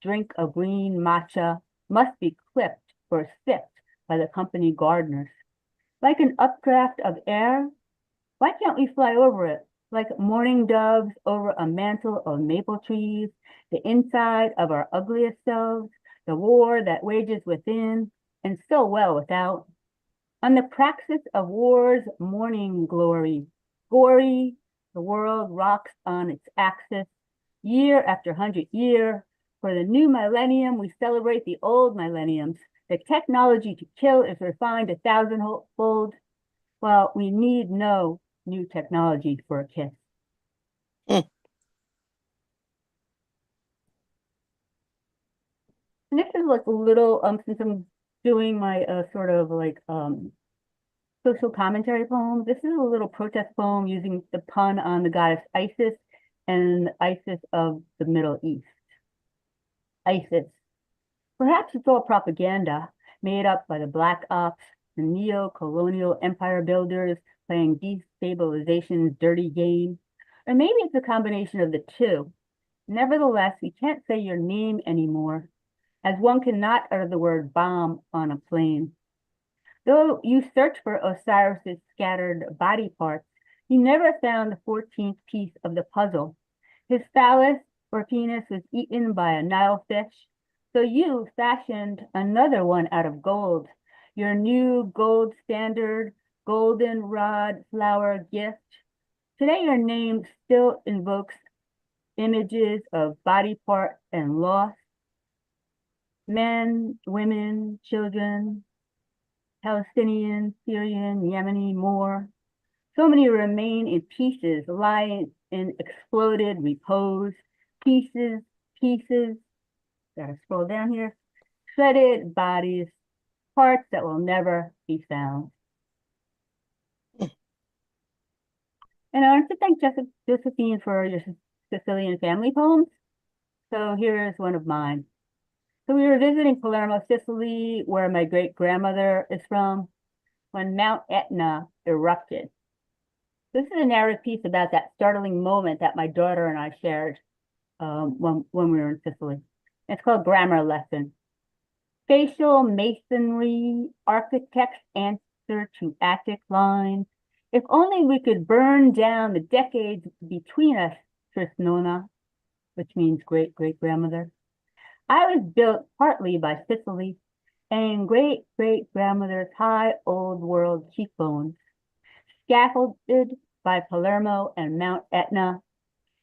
drink a green matcha, must be clipped or sipped by the company gardeners. Like an updraft of air, why can't we fly over it? Like morning doves over a mantle of maple trees, the inside of our ugliest selves, the war that wages within and so well without. On the praxis of war's morning glory, gory, the world rocks on its axis, year after 100 year. For the new millennium, we celebrate the old millenniums. The technology to kill is refined 1,000-fold, while we need no new technology for a kiss. And this is like a little, since I'm doing my sort of like social commentary poem, this is a little protest poem using the pun on the goddess Isis and the Isis of the Middle East. ISIS. Perhaps it's all propaganda made up by the Black Ops, the neo-colonial empire builders playing destabilization's dirty game. Or maybe it's a combination of the two. Nevertheless, we can't say your name anymore, as one cannot utter the word bomb on a plane. Though you search for Osiris's scattered body parts, you never found the 14th piece of the puzzle. His phallus or penis was eaten by a Nile fish, so you fashioned another one out of gold, your new gold standard, goldenrod flower gift. Today your name still invokes images of body part and loss. Men, women, children, Palestinian, Syrian, Yemeni, Moor. So many remain in pieces, lying in exploded repose. Pieces, pieces. Gotta scroll down here. Shredded bodies, parts that will never be found. And I want to thank Josephine for your Sicilian family poems. So here is one of mine. So we were visiting Palermo, Sicily, where my great-grandmother is from, when Mount Etna erupted. This is a narrative piece about that startling moment that my daughter and I shared when we were in Sicily. It's called Grammar Lesson. Facial masonry, architect's answer to attic lines. If only we could burn down the decades between us, Tris Nona, which means great-great-grandmother. I was built partly by Sicily and great-great-grandmother's high old world cheekbones, scaffolded by Palermo and Mount Etna.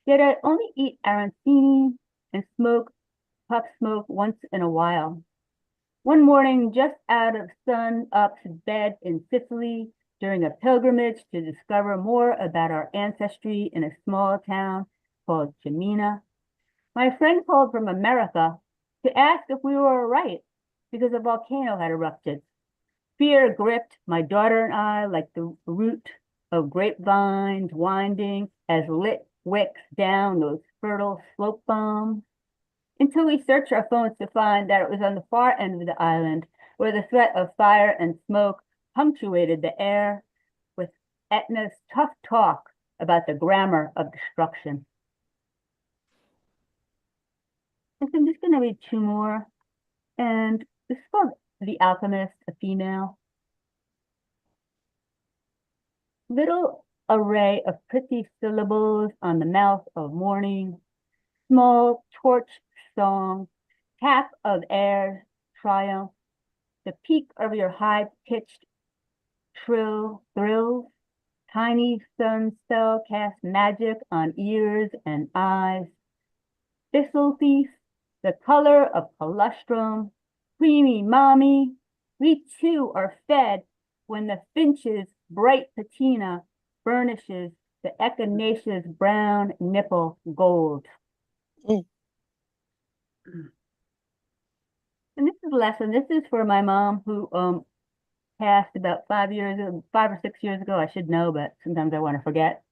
Yet I only eat arancini and puff smoke once in a while. One morning, just out of sun-up's bed in Sicily, during a pilgrimage to discover more about our ancestry in a small town called Cimina, my friend called from America to ask if we were all right because a volcano had erupted. Fear gripped my daughter and I like the root of grapevines winding as lit wicks down those fertile slope bombs, until we searched our phones to find that it was on the far end of the island, where the threat of fire and smoke punctuated the air with Etna's tough talk about the grammar of destruction. And so I'm just going to read two more. And this is called The Alchemist, a female. Little array of pretty syllables on the mouth of morning, small torch song, tap of air, triumph, the peak of your high-pitched trill thrills, tiny sun spell cast magic on ears and eyes. Thistle thief, the color of colostrum, creamy mommy, we too are fed when the finch's bright patina burnishes the echinacea's brown nipple gold. And this is a lesson. This is for my mom who passed about 5 or 6 years ago. I should know, but sometimes I want to forget.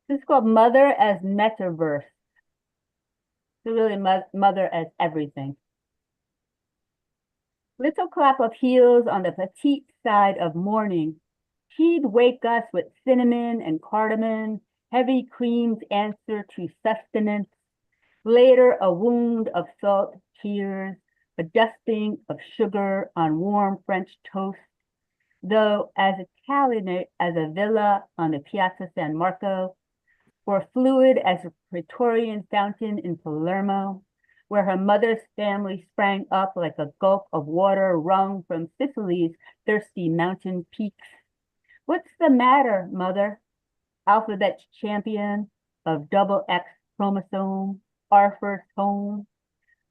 This is called Mother as Metaverse. So really mother as everything. Little clap of heels on the petite side of morning. She'd wake us with cinnamon and cardamom, heavy cream's answer to sustenance. Later, a wound of salt tears, a dusting of sugar on warm French toast. Though as Italianate as a villa on the Piazza San Marco, or fluid as a Praetorian fountain in Palermo, where her mother's family sprang up like a gulp of water wrung from Sicily's thirsty mountain peaks. What's the matter, mother? Alphabet champion of double X chromosome, our first home.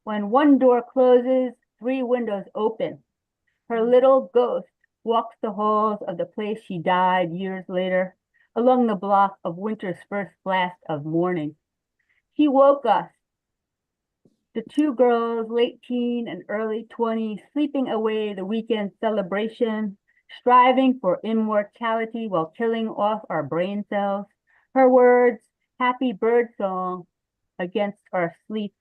When one door closes, 3 windows open. Her little ghost walks the halls of the place she died years later, along the block of winter's first blast of morning. She woke us, the 2 girls, late teen and early 20s, sleeping away the weekend celebration, striving for immortality while killing off our brain cells. Her words, happy bird song against our sleep,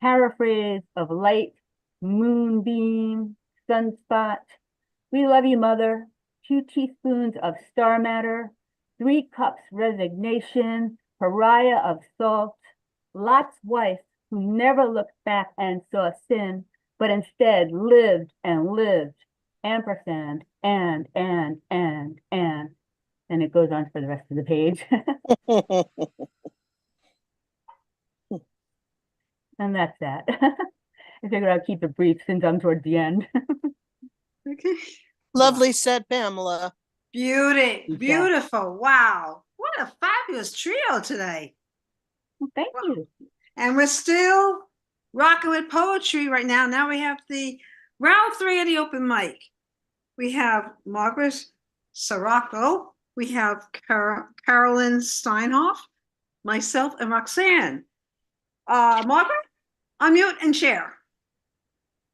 paraphrase of light, moonbeam, sunspot. We love you, mother. 2 teaspoons of star matter, 3 cups resignation, pariah of salt, Lot's wife who never looked back and saw sin, but instead lived and lived, ampersand, and it goes on for the rest of the page. And that's that. I figured I'd keep it brief since I'm towards the end. Okay. Lovely set, Pamela. Beautiful. Wow. What a fabulous trio today. Well, thank you. And we're still rocking with poetry right now. Now we have the Round three of the open mic. We have Margaret Sirocco, we have Carolyn Steinhoff, myself, and Roxanne. Margaret, unmute and share.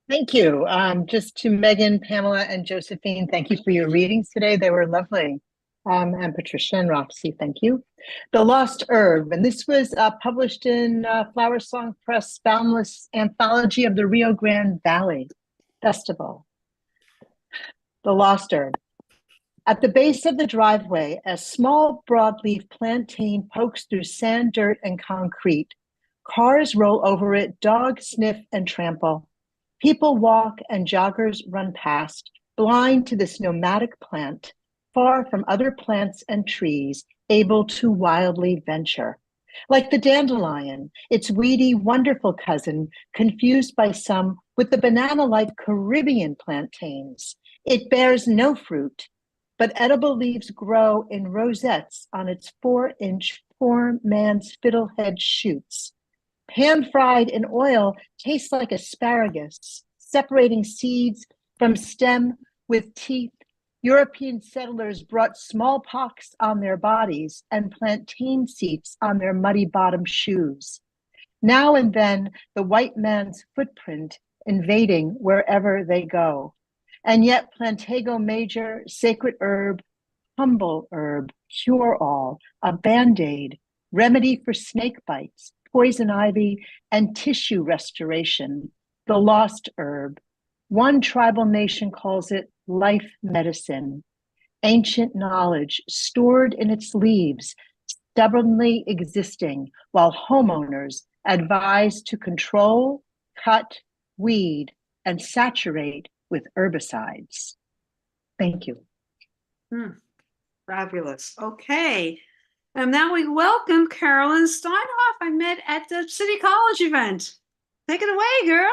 Thank you. Just to Megan, Pamela, and Josephine, thank you for your readings today. They were lovely. And Patricia and Roxy, thank you. The Lost Herb, and this was published in Flower Song Press Boundless Anthology of the Rio Grande Valley Festival. The Lost Herb. At the base of the driveway, a small broadleaf plantain pokes through sand, dirt, and concrete. Cars roll over it, dogs sniff and trample. People walk and joggers run past, blind to this nomadic plant, far from other plants and trees, able to wildly venture. Like the dandelion, its weedy, wonderful cousin, confused by some with the banana-like Caribbean plantains. It bears no fruit, but edible leaves grow in rosettes on its 4-inch poor man's fiddlehead shoots. Pan-fried in oil, tastes like asparagus, separating seeds from stem with teeth. European settlers brought smallpox on their bodies and plantain seeds on their muddy-bottom shoes. Now and then, the white man's footprint invading wherever they go. And yet, Plantago Major, sacred herb, humble herb, cure-all, a band-aid, remedy for snake bites, poison ivy, and tissue restoration, the lost herb. One tribal nation calls it life medicine, ancient knowledge stored in its leaves, stubbornly existing, while homeowners advise to control, cut, weed, and saturate with herbicides. Thank you. Fabulous. Okay. And now we welcome Carolyn Steinhoff. I met at the City College event. Take it away, girl.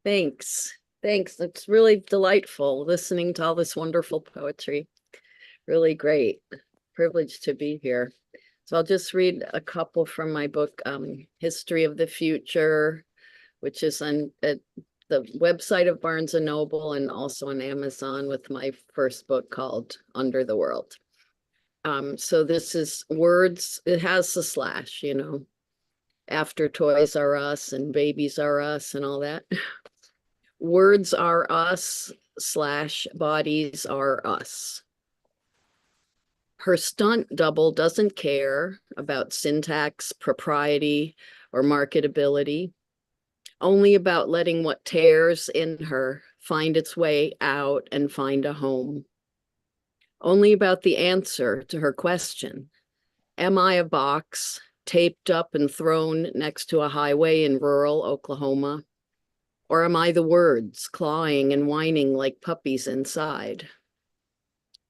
Thanks. It's really delightful listening to all this wonderful poetry. Really great. Privileged to be here. So I'll just read a couple from my book, History of the Future, which is on at the website of Barnes & Noble and also on Amazon, with my first book called Under the World. So this is words, it has the slash, you know, after Toys R Us and Babies R Us and all that. Words are us / bodies are us. Her stunt double doesn't care about syntax, propriety, or marketability, only about letting what tears in her find its way out and find a home. Only about the answer to her question, am I a box taped up and thrown next to a highway in rural Oklahoma? Or am I the words clawing and whining like puppies inside?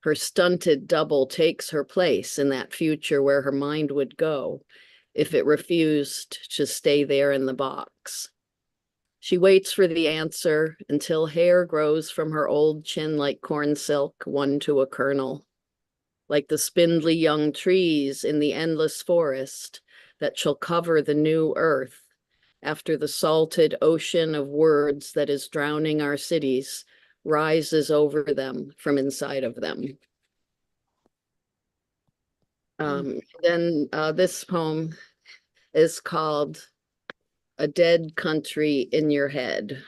Her stunted double takes her place in that future where her mind would go if it refused to stay there in the box. She waits for the answer until hair grows from her old chin like corn silk, one to a kernel, like the spindly young trees in the endless forest that shall cover the new earth after the salted ocean of words that is drowning our cities rises over them from inside of them. Then this poem is called A Dead Country in Your Head.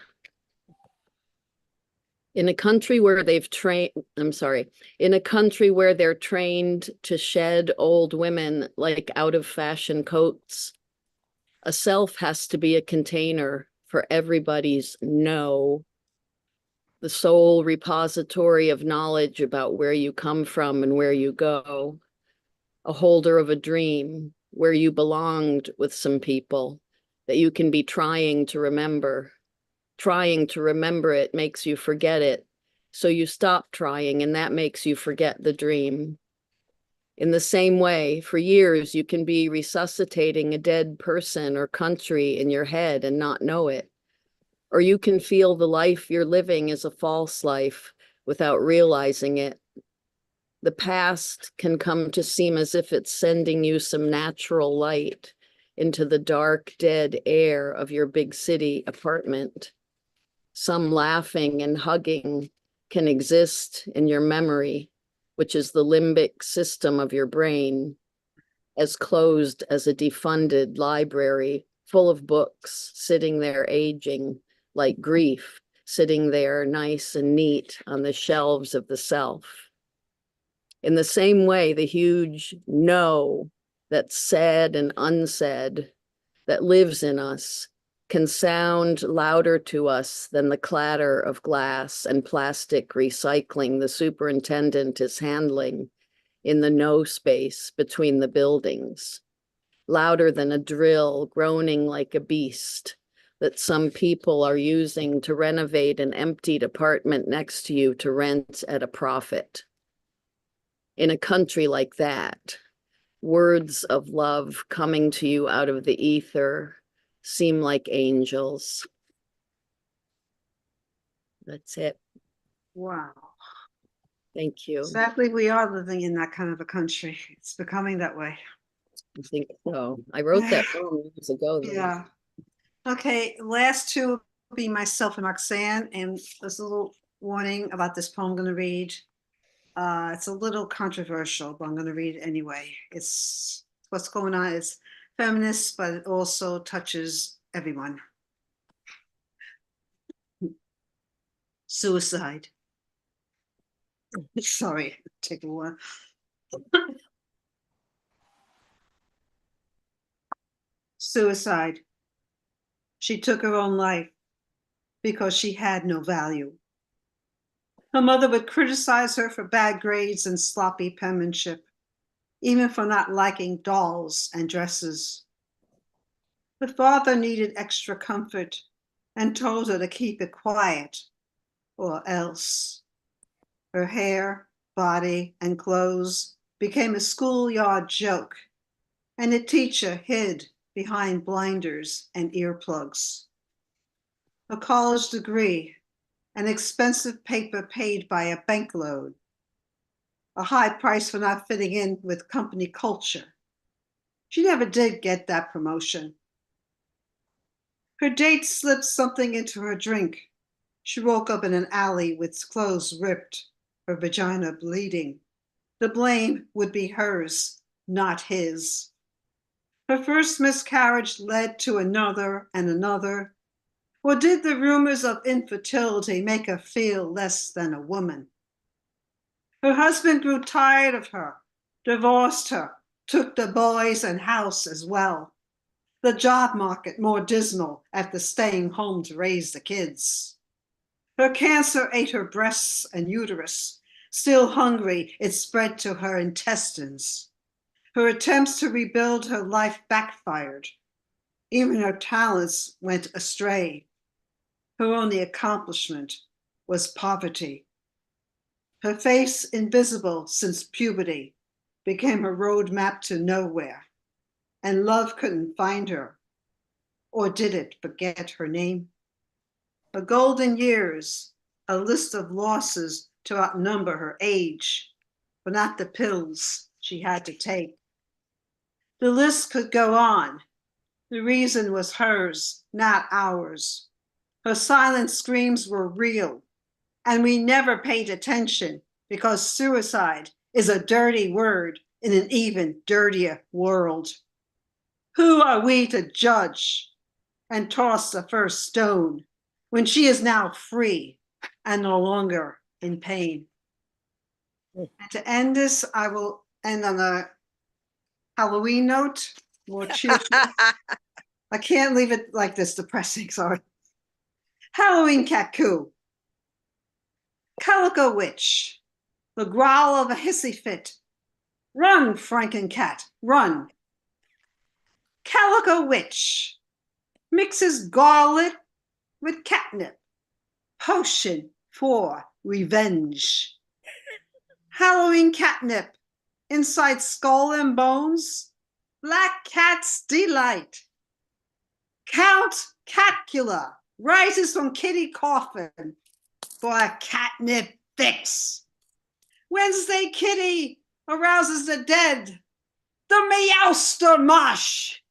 In a country where they're trained to shed old women like out-of-fashion coats, a self has to be a container for everybody's no, the sole repository of knowledge about where you come from and where you go, a holder of a dream where you belonged with some people that you can be trying to remember. Trying to remember it makes you forget it, so you stop trying, and that makes you forget the dream. In the same way, for years, you can be resuscitating a dead person or country in your head and not know it. Or you can feel the life you're living is a false life without realizing it. The past can come to seem as if it's sending you some natural light into the dark, dead air of your big city apartment. Some laughing and hugging can exist in your memory, which is the limbic system of your brain, as closed as a defunded library full of books sitting there aging like grief, sitting there nice and neat on the shelves of the self. In the same way, the huge no that's said and unsaid that lives in us can sound louder to us than the clatter of glass and plastic recycling the superintendent is handling in the no space between the buildings, louder than a drill groaning like a beast that some people are using to renovate an emptied apartment next to you to rent at a profit. In a country like that, words of love coming to you out of the ether seem like angels. That's it. Wow. Thank you. Sadly, we are living in that kind of a country. It's becoming that way. I think so. I wrote that poem years ago. Though. Yeah. Okay, last two will be myself and Roxanne, and there's a little warning about this poem I'm going to read. It's a little controversial, but I'm going to read it anyway. It's what's going on is feminist, but it also touches everyone. Suicide. Sorry, take a while. Suicide. She took her own life because she had no value. Her mother would criticize her for bad grades and sloppy penmanship, even for not liking dolls and dresses. Her father needed extra comfort and told her to keep it quiet, or else. Her hair, body, and clothes became a schoolyard joke, and the teacher hid behind blinders and earplugs. A college degree, an expensive paper paid by a bankload, a high price for not fitting in with company culture. She never did get that promotion. Her date slipped something into her drink. She woke up in an alley with clothes ripped, her vagina bleeding. The blame would be hers, not his. Her first miscarriage led to another and another. Or did the rumors of infertility make her feel less than a woman? Her husband grew tired of her, divorced her, took the boys and house as well. The job market more dismal after staying home to raise the kids. Her cancer ate her breasts and uterus. Still hungry, it spread to her intestines. Her attempts to rebuild her life backfired. Even her talents went astray. Her only accomplishment was poverty. Her face, invisible since puberty, became her roadmap to nowhere, and love couldn't find her. Or did it forget her name? Her golden years, a list of losses to outnumber her age, but not the pills she had to take. The list could go on. The reason was hers, not ours. Her silent screams were real, and we never paid attention because suicide is a dirty word in an even dirtier world. Who are we to judge and toss the first stone when she is now free and no longer in pain? And to end this, I will end on a Halloween note, more cheerful. I can't leave it like this depressing, sorry. Halloween cat coo. Calico witch. The growl of a hissy fit. Run, Frankencat, run. Calico witch. Mixes garlic with catnip. Potion for revenge. Halloween catnip. Inside skull and bones. Black cat's delight. Count Cacula rises from kitty coffin for a catnip fix. Wednesday kitty arouses the dead. The Meowster mush.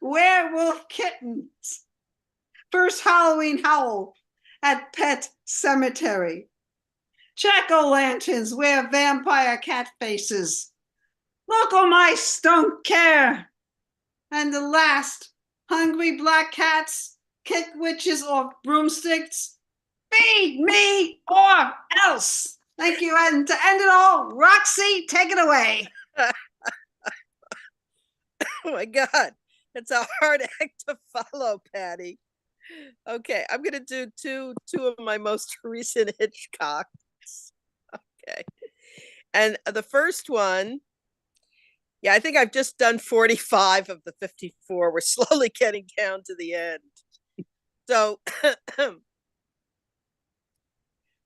Werewolf kittens. First Halloween howl at Pet Cemetery. Jack-o'-lanterns wear vampire cat faces. Local mice don't care. And the last, hungry black cats kick witches off broomsticks. Feed me or else. Thank you. And to end it all, Roxy, take it away. Oh my God, it's a hard act to follow, Patty. Okay, I'm gonna do two of my most recent Hitchcocks. Okay, and the first one, yeah, I think I've just done 45 of the 54. We're slowly getting down to the end. So,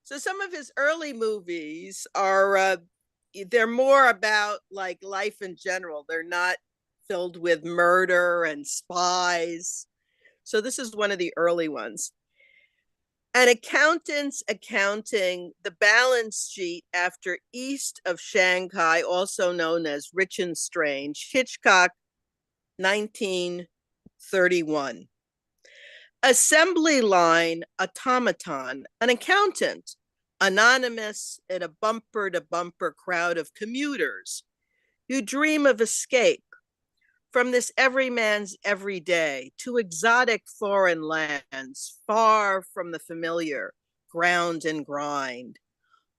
so some of his early movies are they're more about like life in general. They're not filled with murder and spies. So this is one of the early ones. An accountant's accounting the balance sheet after East of Shanghai, also known as Rich and Strange, Hitchcock, 1931. Assembly line automaton, an accountant, anonymous in a bumper-to-bumper crowd of commuters who dream of escape from this everyman's everyday to exotic foreign lands, far from the familiar ground and grind.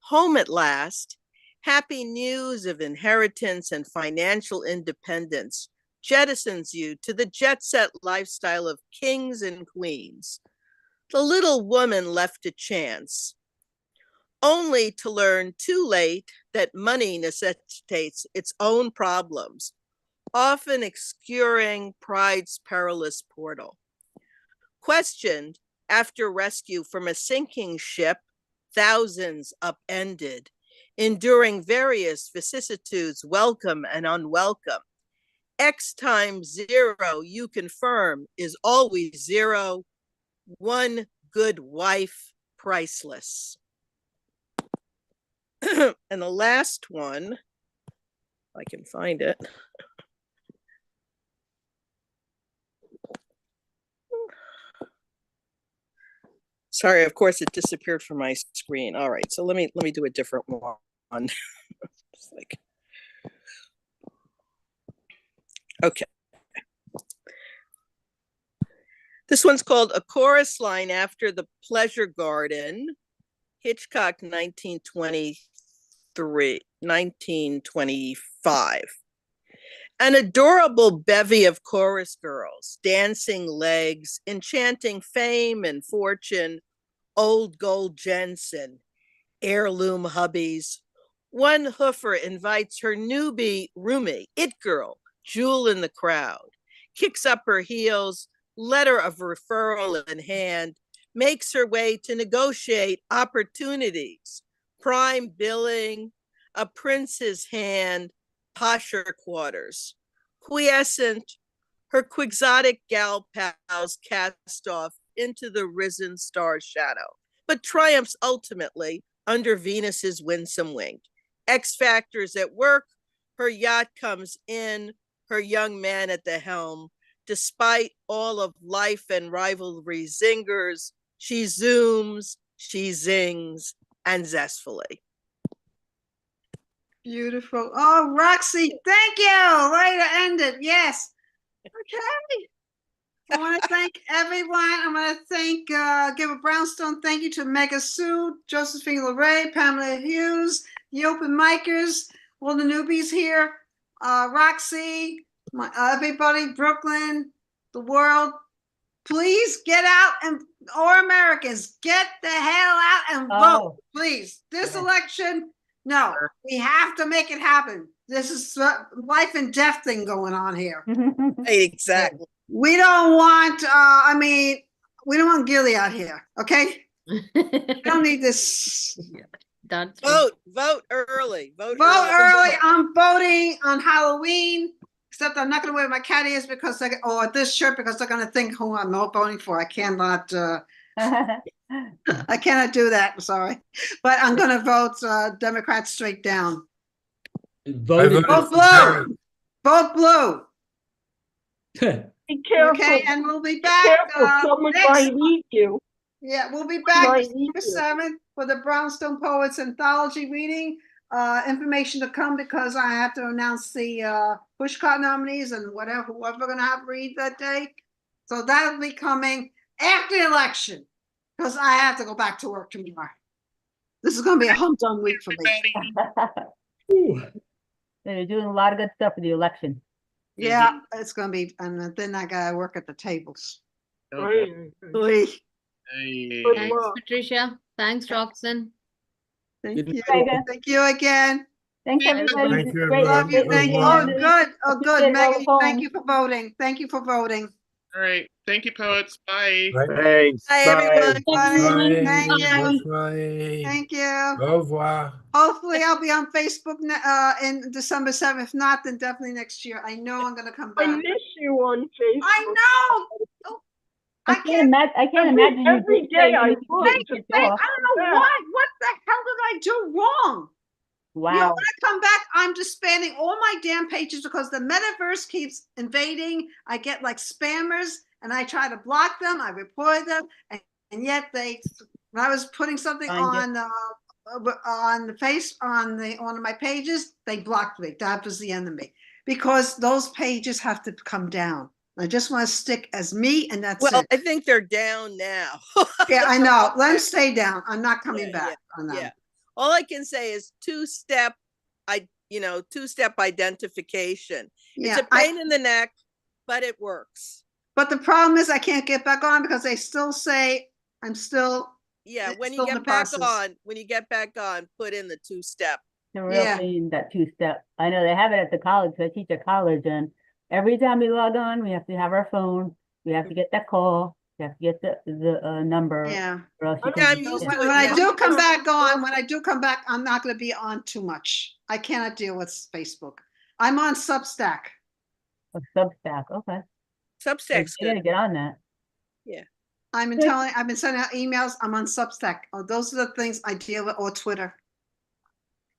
Home at last, happy news of inheritance and financial independence jettisons you to the jet-set lifestyle of kings and queens. The little woman left to chance, only to learn too late that money necessitates its own problems, often obscuring pride's perilous portal. Questioned after rescue from a sinking ship, thousands upended, enduring various vicissitudes, welcome and unwelcome. X times 0, you confirm, is always 0. One good wife, priceless. And the last one, if I can find it. Sorry, of course it disappeared from my screen. All right, so let me do a different one. It's like, okay. This one's called A Chorus Line After the Pleasure Garden, Hitchcock, 1925. An adorable bevy of chorus girls, dancing legs, enchanting fame and fortune, old gold Jensen, heirloom hubbies. One hoofer invites her newbie roomie, it girl, jewel in the crowd, kicks up her heels, letter of referral in hand, makes her way to negotiate opportunities, prime billing, a prince's hand, posher quarters. Quiescent, her quixotic gal pals cast off into the risen star's shadow, but triumphs ultimately under Venus's winsome wing. X factors at work, her yacht comes in, her young man at the helm. Despite all of life and rivalry zingers, she zooms, she zings, and zestfully. Beautiful. Oh, Roxy, thank you. Way to end it. Yes. Okay. I want to thank everyone. I want to thank, give a Brownstone thank you to Mega Sue, Josephine LeRae, Pamela Hughes, the open micers, all the newbies here, Roxy, everybody, Brooklyn, the world. Please get out and, or Americans, get the hell out and vote, please. This election, no, we have to make it happen. This is life and death thing going on here. Exactly. We don't want, we don't want Gilead here, okay? We don't need this. Vote early. Vote early. I'm voting on Halloween, except I'm not going to wear my cat ears because or this shirt because they're going to think who I'm not voting for. I cannot. I cannot do that. I'm sorry, but I'm going to vote Democrats straight down. Vote blue. Vote blue. Be careful. Okay, and we'll be Be back careful. Someone might eat you. Yeah, we'll be back Might eat December you. 7th for the Brownstone Poets anthology reading. Information to come because I have to announce the pushcart nominees and whoever we're gonna have read that day. So that'll be coming after the election because I have to go back to work tomorrow. This is gonna be a humdrum week for me. They're doing a lot of good stuff for the election. Yeah, it's gonna be, and then I gotta work at the tables. Right. Oy. Thanks, Patricia. Thanks, Roxanne. Thank you. Megan. Thank you again. Thanks, everybody. Thank It's you, great. everyone. Love you. great Thank you. reading. Oh, Really good. Oh, good. appreciate all the Megan, thank poems. you for voting. Thank you for voting. All right. Thank you, poets. Bye. Thanks. Hi, Bye. everyone. Bye. Thank Bye. you. Bye. Thank you. Au revoir. Hopefully I'll be on Facebook in December 7th. If not, then definitely next year. I know I'm gonna come I back. miss you on Facebook. I know. Oh, I can't imagine you every just day saying I you would. can Just get off. I don't know why. What the hell did I do wrong? You know, Wow. when I come back, I'm just spamming all my damn pages because the metaverse keeps invading. I get like spammers and I try to block them. I report them, and yet when I was putting something Find you. on the face on one of my pages, they blocked me. That was the enemy because those pages have to come down. I just want to stick as me, and that's Well, it. I think they're down now. Yeah, I know. Let them stay down. I'm not coming Yeah, back on them. Yeah. All I can say is two-step identification. Yeah, It's a pain in the neck, but it works. But the problem is I can't get back on because they still say I'm still. Yeah, when still you in the get back process. on, put in the two-step. The real thing, that two-step. I know they have it at the college. I teach at college, and every time we log on, we have to have our phone. We have to get that call. We have to get the number. Yeah. Or else you Yeah, I'm can used When to it I now. do come back on, I'm not going to be on too much. I cannot deal with Facebook. I'm on Substack. Substack. Okay. Substack's You gotta good. get on that. Yeah. I've been sending out emails. I'm on Substack. Oh, those are the things I deal with, or Twitter.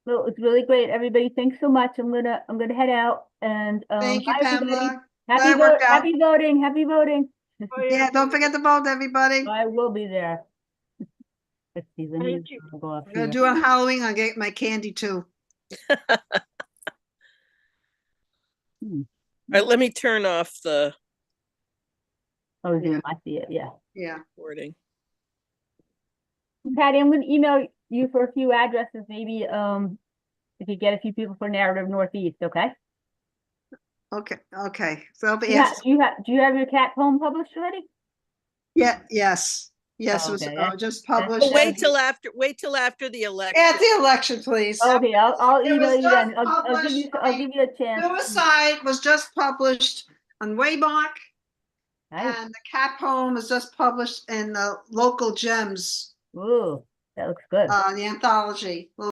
Well, it's really great. Everybody, thanks so much. I'm gonna head out and Thank you, bye, everybody. Pamela. Happy Glad it worked out. happy voting. Happy voting. Yeah, don't forget to vote, everybody. I will be there. Let's see. Let me Thank you. go up I'm gonna here. do on Halloween. I'll get my candy too. All right, let me turn off the Oh, Zoom. I see it. Yeah. Yeah. recording. Patty, I'm gonna email you for a few addresses. Maybe if you get a few people for Narrative Northeast. Okay. Okay. Okay. So Do you have your cat poem published already? yeah. Yes. Yes. Oh, It was okay. just published. Oh, wait till after the election. At the election, please. Okay, I'll It email was you then. just I'll give you published. a chance. Suicide was just published on Waymark, Nice. and the cat poem was just published in the local gems. Ooh, that looks good. The anthology.